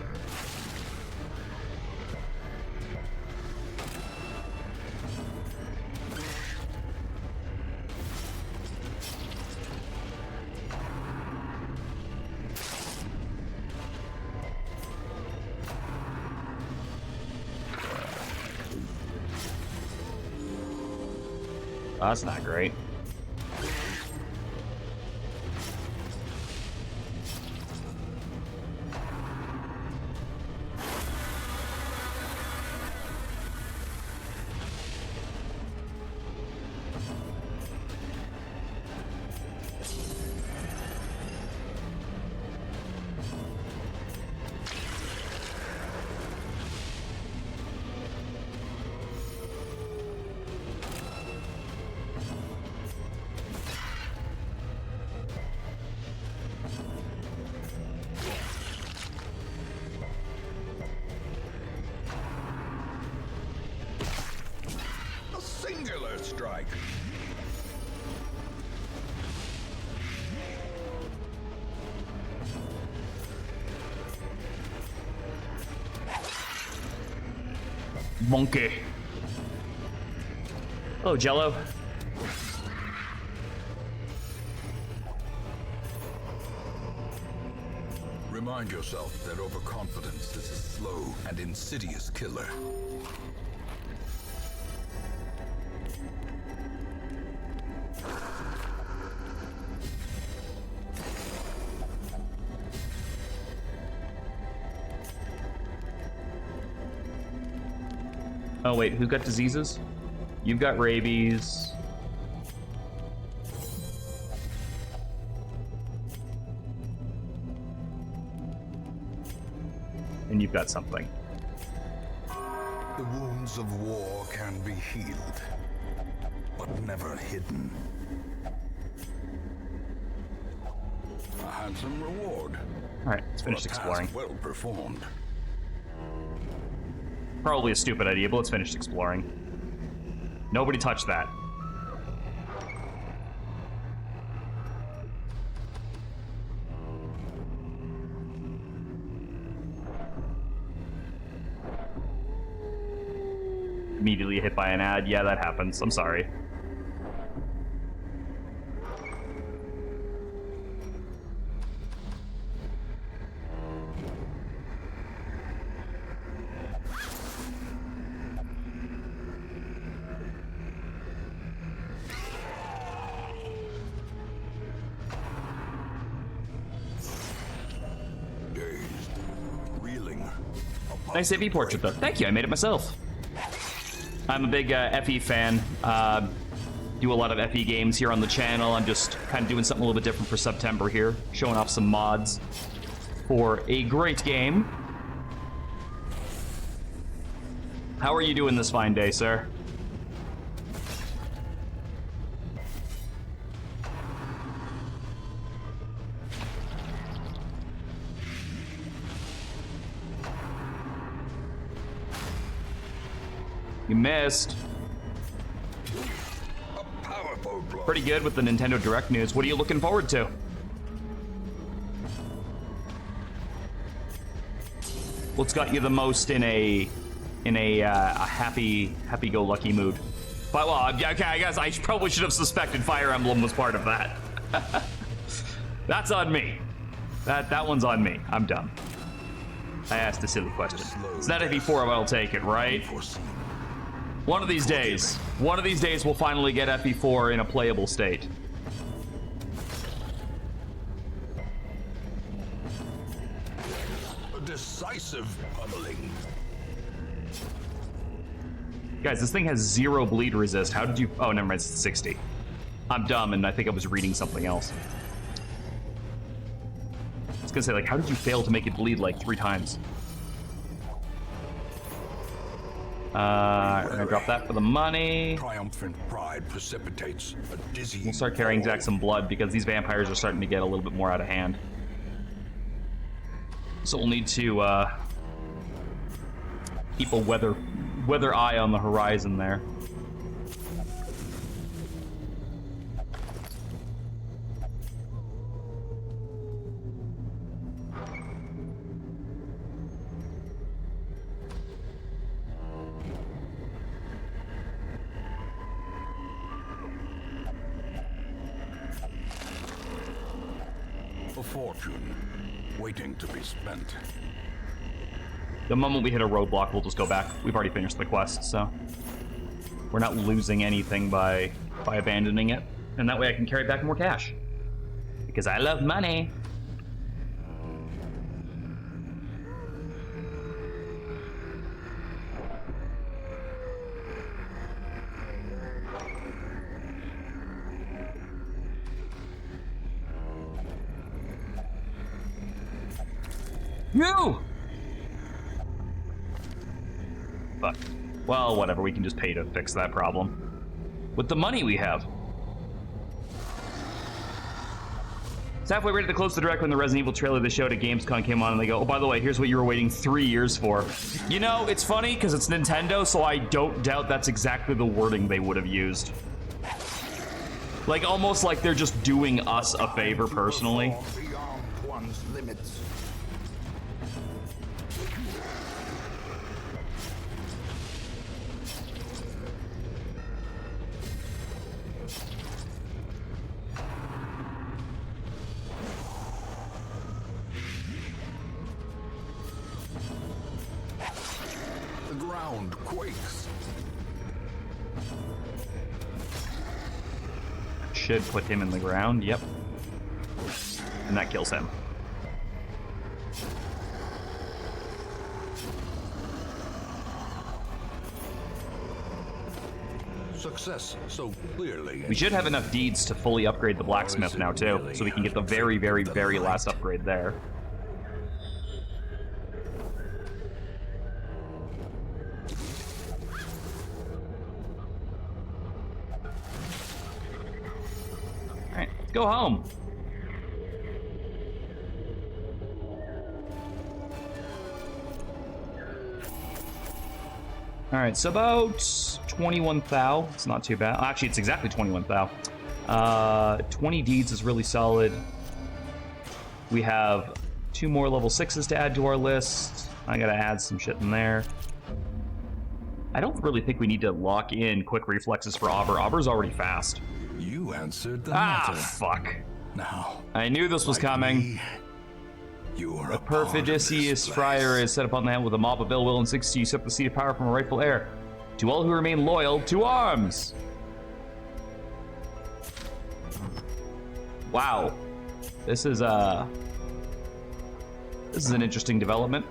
That's not great. a singular strike. Monkey. Oh, Jello. Remind yourself that overconfidence is a slow and insidious killer. Oh wait, who's got diseases? You've got rabies. And you've got something. The wounds of war can be healed, but never hidden. A handsome reward. Alright, let's finish For a task exploring. well performed. Probably a stupid idea, but let's finish exploring. Nobody touch that. Immediately hit by an ad. Yeah, that happens. I'm sorry. Nice FE portrait, though. Thank you, I made it myself. I'm a big FE fan. Do a lot of FE games here on the channel. I'm just kind of doing something a little bit different for Subtember here, showing off some mods for a great game. How are you doing this fine day, sir? You missed. Pretty good with the Nintendo Direct news. What are you looking forward to? What's got you the most in a happy-go-lucky mood? But well, okay, I guess I probably should have suspected Fire Emblem was part of that. That's on me. That one's on me. I'm dumb. I asked a silly question. It's not FE4, I'll take it, right? One of these days we'll finally get FE4 in a playable state. A decisive pummeling. Guys, this thing has 0 bleed resist. How did you... Oh, never mind, it's 60. I'm dumb, and I think I was reading something else. I was gonna say, like, how did you fail to make it bleed, like, 3 times? We're gonna drop that for the money. Triumphant pride precipitates a dizzy. We'll start carrying Zack some blood because these vampires are starting to get a little bit more out of hand. So we'll need to keep a weather eye on the horizon there. A fortune waiting to be spent. The moment we hit a roadblock, we'll just go back. We've already finished the quest, so we're not losing anything by abandoning it. And that way I can carry back more cash. Because I love money. You! Fuck. Well, whatever, we can just pay to fix that problem. With the money we have. It's halfway ready to close the direct when the Resident Evil trailer they showed at Gamescom came on and they go, oh, by the way, here's what you were waiting 3 years for. You know, it's funny because it's Nintendo, so I don't doubt that's exactly the wording they would have used. Like, almost like they're just doing us a favor personally. Beyond one's limits. The ground quakes. Should put him in the ground, yep. And that kills him. success so clearly. We should have enough deeds to fully upgrade the blacksmith now too, so we can get the very, very, very last upgrade there. Alright, let's go home. Alright, so about 21 thou. It's not too bad. Actually, it's exactly 21 thou. 20 deeds is really solid. We have 2 more level 6s to add to our list. I gotta add some shit in there. I don't really think we need to lock in quick reflexes for Auber. Auber's already fast. You answered the Ah, matter. fuck. Now, I knew this was coming. you're The a part of this perfidious friar is set upon the hand with a mob of ill will and seeks to usurp the seat of power from a rightful heir. To all who remain loyal, to arms! Wow. This is an interesting development.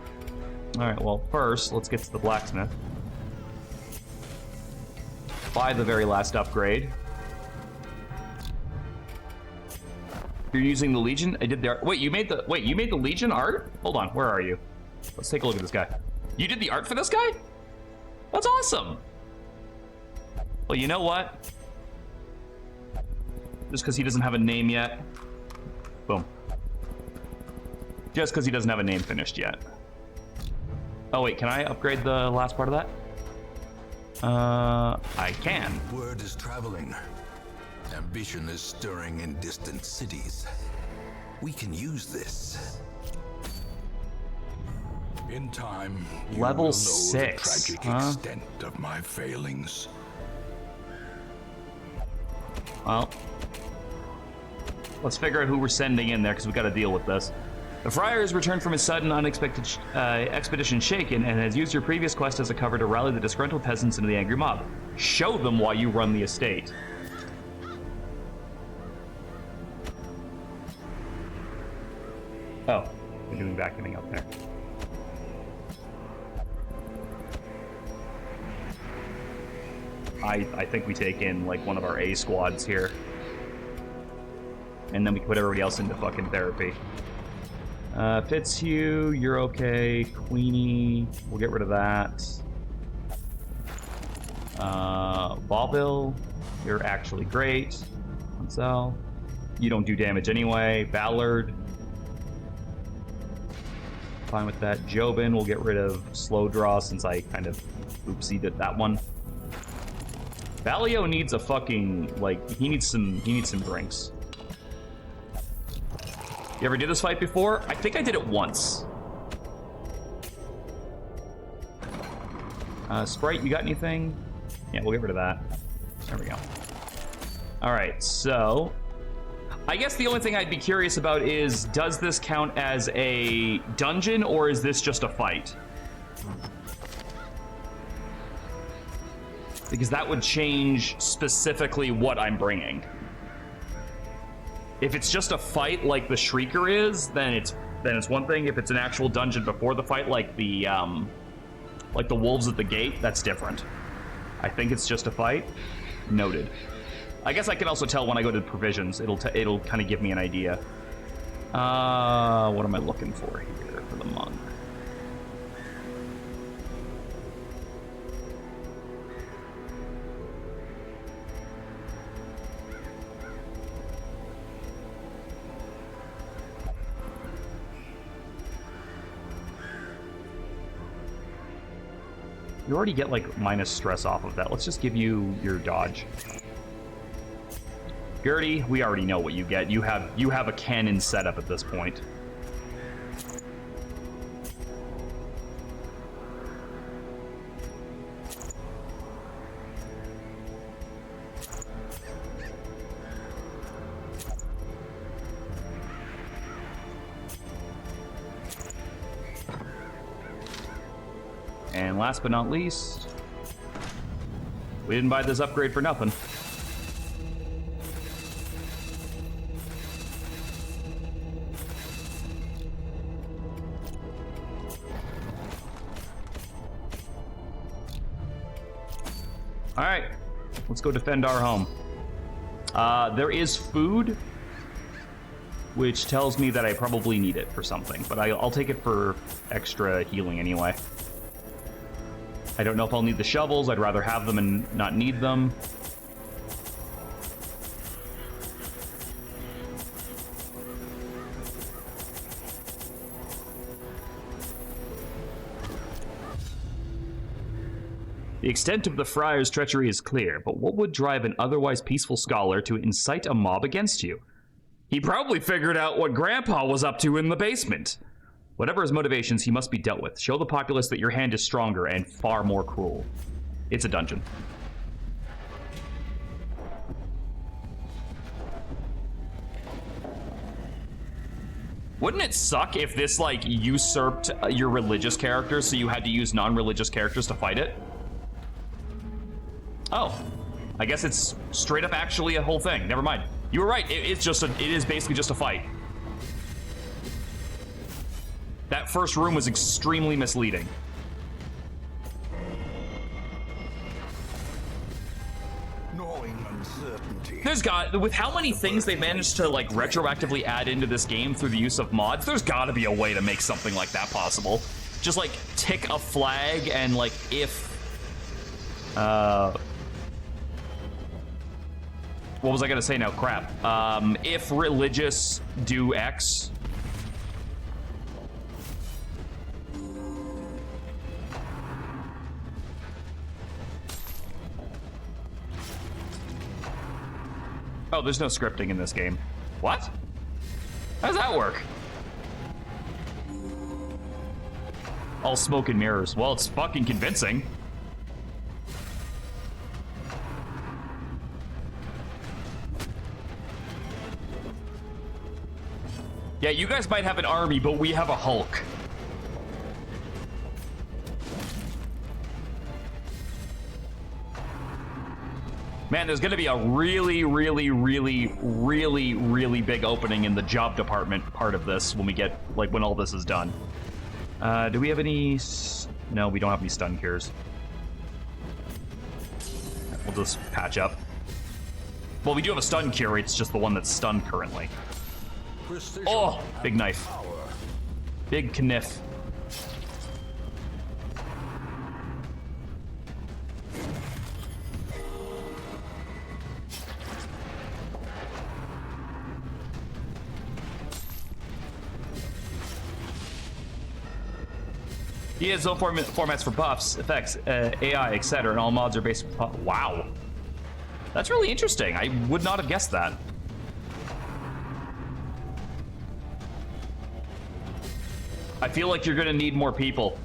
Alright, well, first, let's get to the blacksmith. Buy the very last upgrade. You're using the Legion? I did the art. Wait, you made the Legion art? Hold on, where are you? Let's take a look at this guy. You did the art for this guy? That's awesome. Well, you know what? Just because he doesn't have a name yet. Boom. Just because he doesn't have a name finished yet. Oh wait, can I upgrade the last part of that? I can. Word is traveling. Ambition is stirring in distant cities. We can use this. In time, you Level will know 6, the tragic huh? extent of my failings. Well, let's figure out who we're sending in there, because we've got to deal with this. The friar has returned from his sudden, unexpected expedition shaken, and has used your previous quest as a cover to rally the disgruntled peasants into the angry mob. Show them why you run the estate. Oh, we're doing vacuuming up there. I think we take in, like, one of our A squads here. And then we can put everybody else into fucking therapy. Fitzhugh, you're okay. Queenie, we'll get rid of that. Baubil, you're actually great. Ansel, you don't do damage anyway. Ballard, fine with that. Jobin, we'll get rid of Slow Draw since I kind of oopsied at that one. Valio needs a fucking, like, he needs some drinks. You ever did this fight before? I think I did it once. Sprite, you got anything? Yeah, we'll get rid of that. There we go. All right, so I guess the only thing I'd be curious about is, does this count as a dungeon or is this just a fight? Because that would change specifically what I'm bringing. If it's just a fight like the Shrieker is, then it's one thing. If it's an actual dungeon before the fight, like the Wolves at the Gate, that's different. I think it's just a fight. Noted. I guess I can also tell when I go to provisions. It'll kind of give me an idea. What am I looking for here for the monk? You already get, like, minus stress off of that. Let's just give you your dodge. Gertie, we already know what you get. You have a cannon setup at this point. And last but not least, we didn't buy this upgrade for nothing. All right, Let's go defend our home. There is food, which tells me that I probably need it for something, but I'll take it for extra healing anyway. I don't know if I'll need the shovels. I'd rather have them and not need them. The extent of the friar's treachery is clear, but what would drive an otherwise peaceful scholar to incite a mob against you? He probably figured out what Grandpa was up to in the basement. Whatever his motivations, he must be dealt with. Show the populace that your hand is stronger and far more cruel. It's a dungeon. Wouldn't it suck if this, like, usurped your religious characters, so you had to use non-religious characters to fight it? Oh, I guess it's straight up actually a whole thing. Never mind. You were right. It is basically just a fight. That first room was extremely misleading. Gnawing uncertainty. With how many things they managed to like retroactively add into this game through the use of mods, there's gotta be a way to make something like that possible. Just like tick a flag and like if what was I gonna say now? Crap. If religious do X. Oh, there's no scripting in this game. What? How does that work? All smoke and mirrors. Well, it's fucking convincing. Yeah, you guys might have an army, but we have a Hulk. Man, there's gonna be a really, really, really, really, really big opening in the job department part of this when we get, like, when all this is done. Do we have any... No, we don't have any stun cures. We'll just patch up. Well, we do have a stun cure, it's just the one that's stunned currently. Oh, big knife. Big kniff. He has own formats for buffs, effects, AI, etc., and all mods are based on... Wow. That's really interesting. I would not have guessed that. I feel like you're gonna need more people.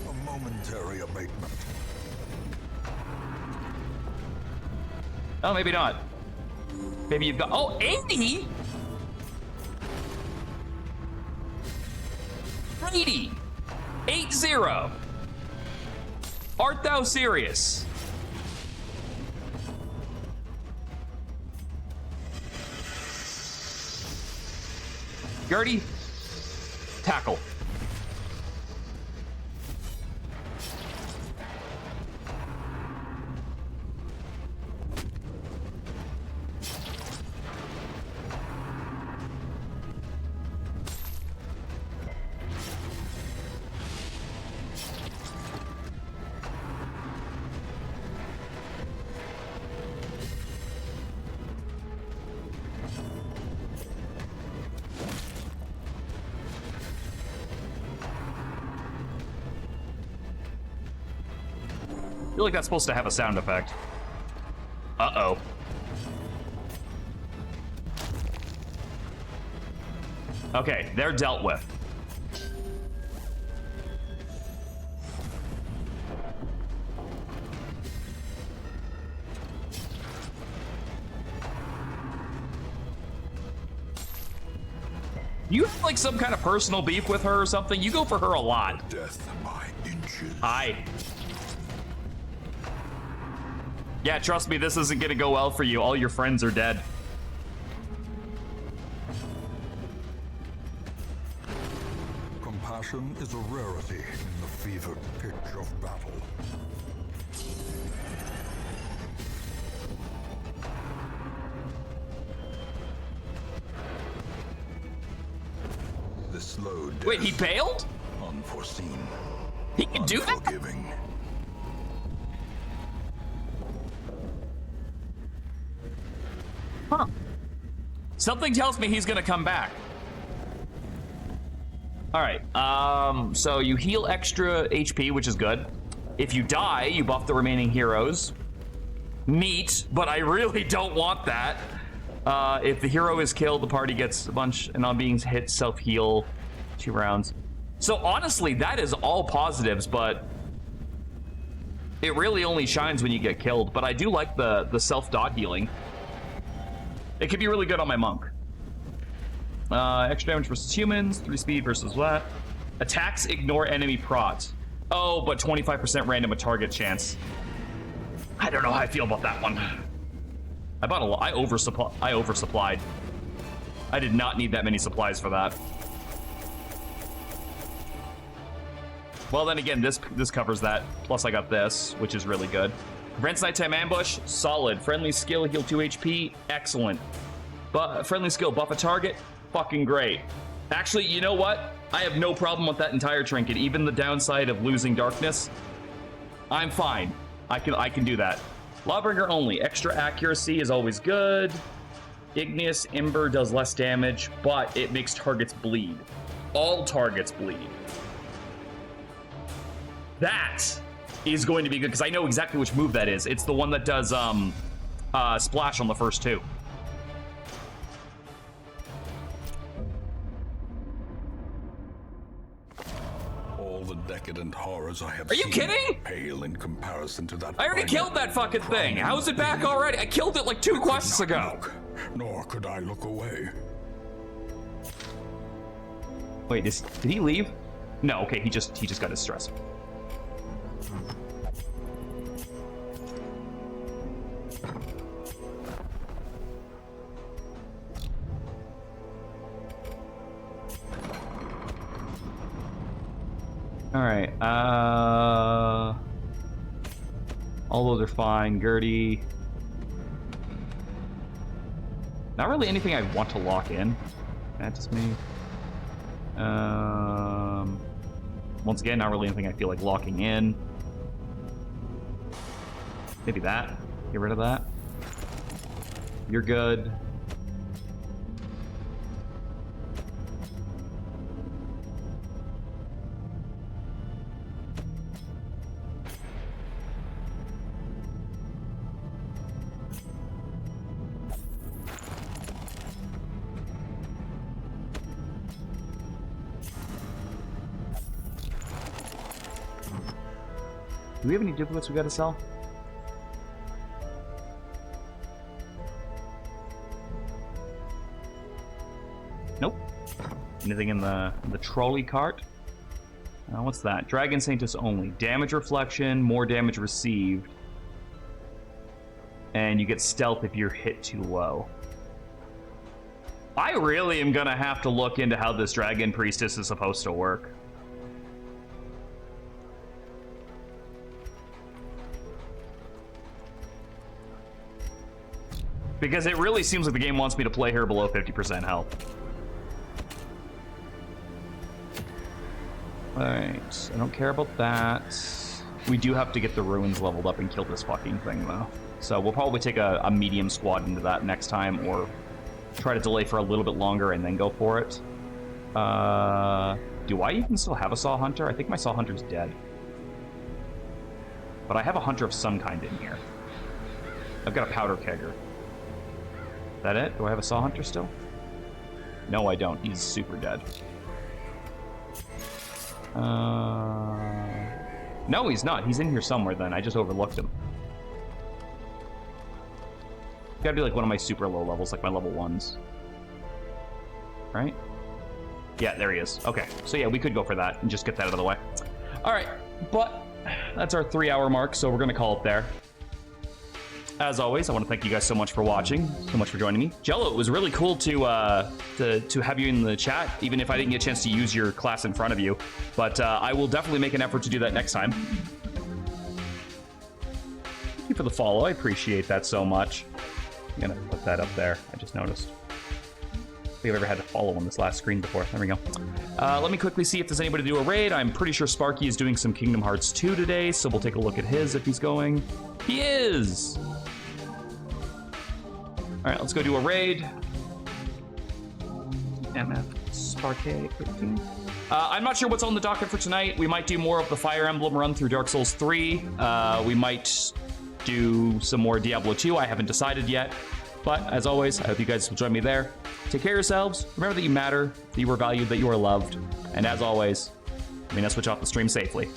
A momentary abatement. Oh, maybe not. Maybe you've got... Oh, 80? 80. 8-0. Art thou serious? Gertie, tackle. I feel like that's supposed to have a sound effect. Uh-oh. Okay, they're dealt with. You have like some kind of personal beef with her or something? You go for her a lot. Death by inches. Hi. Yeah, trust me, this isn't gonna go well for you. All your friends are dead. Compassion is a rarity in the fever pitch of battle. The slow death. Wait, he bailed? Unforeseen. He can do that? Unforgiving. Huh. Something tells me he's gonna come back. All right, so you heal extra HP, which is good. If you die, you buff the remaining heroes. Neat, but I really don't want that. If the hero is killed, the party gets a bunch, and on being hit, self-heal 2 rounds. So honestly, that is all positives, but it really only shines when you get killed. But I do like the self-dot healing. It could be really good on my monk. Extra damage versus humans, 3 speed versus that. Attacks ignore enemy prods. Oh, but 25% random a target chance. I don't know how I feel about that one. I bought a lot. I oversupplied. I did not need that many supplies for that. Well, then again, this covers that. Plus, I got this, which is really good. Prevents nighttime ambush, solid. Friendly skill, heal 2 HP, excellent. But friendly skill, buff a target, fucking great. Actually, you know what? I have no problem with that entire trinket. Even the downside of losing darkness, I'm fine. I can do that. Lawbringer only. Extra accuracy is always good. Igneous Ember does less damage, but it makes targets bleed. All targets bleed. That is going to be good, because I know exactly which move that is. It's the one that does splash on the first 2. All the decadent horrors I have Are you seen kidding? pale in comparison to that. I already killed that fucking thing. How is it back already? I killed it like 2 quests ago. Nor could I look away. Wait, did he leave? No, okay, he just got his stress. All right, all those are fine. Gertie. Not really anything I want to lock in. That's just me. Once again, not really anything I feel like locking in. Maybe that. Get rid of that. You're good. Do we have any duplicates we gotta sell? Nope. Anything in the trolley cart? What's that? Dragon Saintess only. Damage reflection, more damage received. And you get stealth if you're hit too low. I really am gonna have to look into how this Dragon Priestess is supposed to work. Because it really seems like the game wants me to play her below 50% health. Alright, I don't care about that. We do have to get the ruins leveled up and kill this fucking thing, though. So we'll probably take a medium squad into that next time, or try to delay for a little bit longer and then go for it. Do I even still have a Saw Hunter? I think my Saw Hunter's dead. But I have a Hunter of some kind in here. I've got a Powder Kegger. Is that it? Do I have a Saw Hunter still? No, I don't. He's super dead. No, he's not. He's in here somewhere then. I just overlooked him. Gotta be like one of my super low levels, like my level 1s. Right? Yeah, there he is. Okay, so yeah, we could go for that and just get that out of the way. All right, but that's our 3-hour mark, so we're gonna call it there. as always, I want to thank you guys so much for watching, so much for joining me. Jello, it was really cool to have you in the chat, even if I didn't get a chance to use your class in front of you. But I will definitely make an effort to do that next time. Thank you for the follow. I appreciate that so much. I'm gonna put that up there. I just noticed. I don't think I've ever had to follow on this last screen before. There we go. Let me quickly see if there's anybody to do a raid. I'm pretty sure Sparky is doing some Kingdom Hearts 2 today, so we'll take a look at his if he's going. He is! All right, let's go do a raid. MF Sparky 13. I'm not sure what's on the docket for tonight. We might do more of the Fire Emblem run through Dark Souls 3. We might do some more Diablo 2. I haven't decided yet. But as always, I hope you guys will join me there. Take care of yourselves. Remember that you matter, that you are valued, that you are loved. And as always, I mean, I'll switch off the stream safely.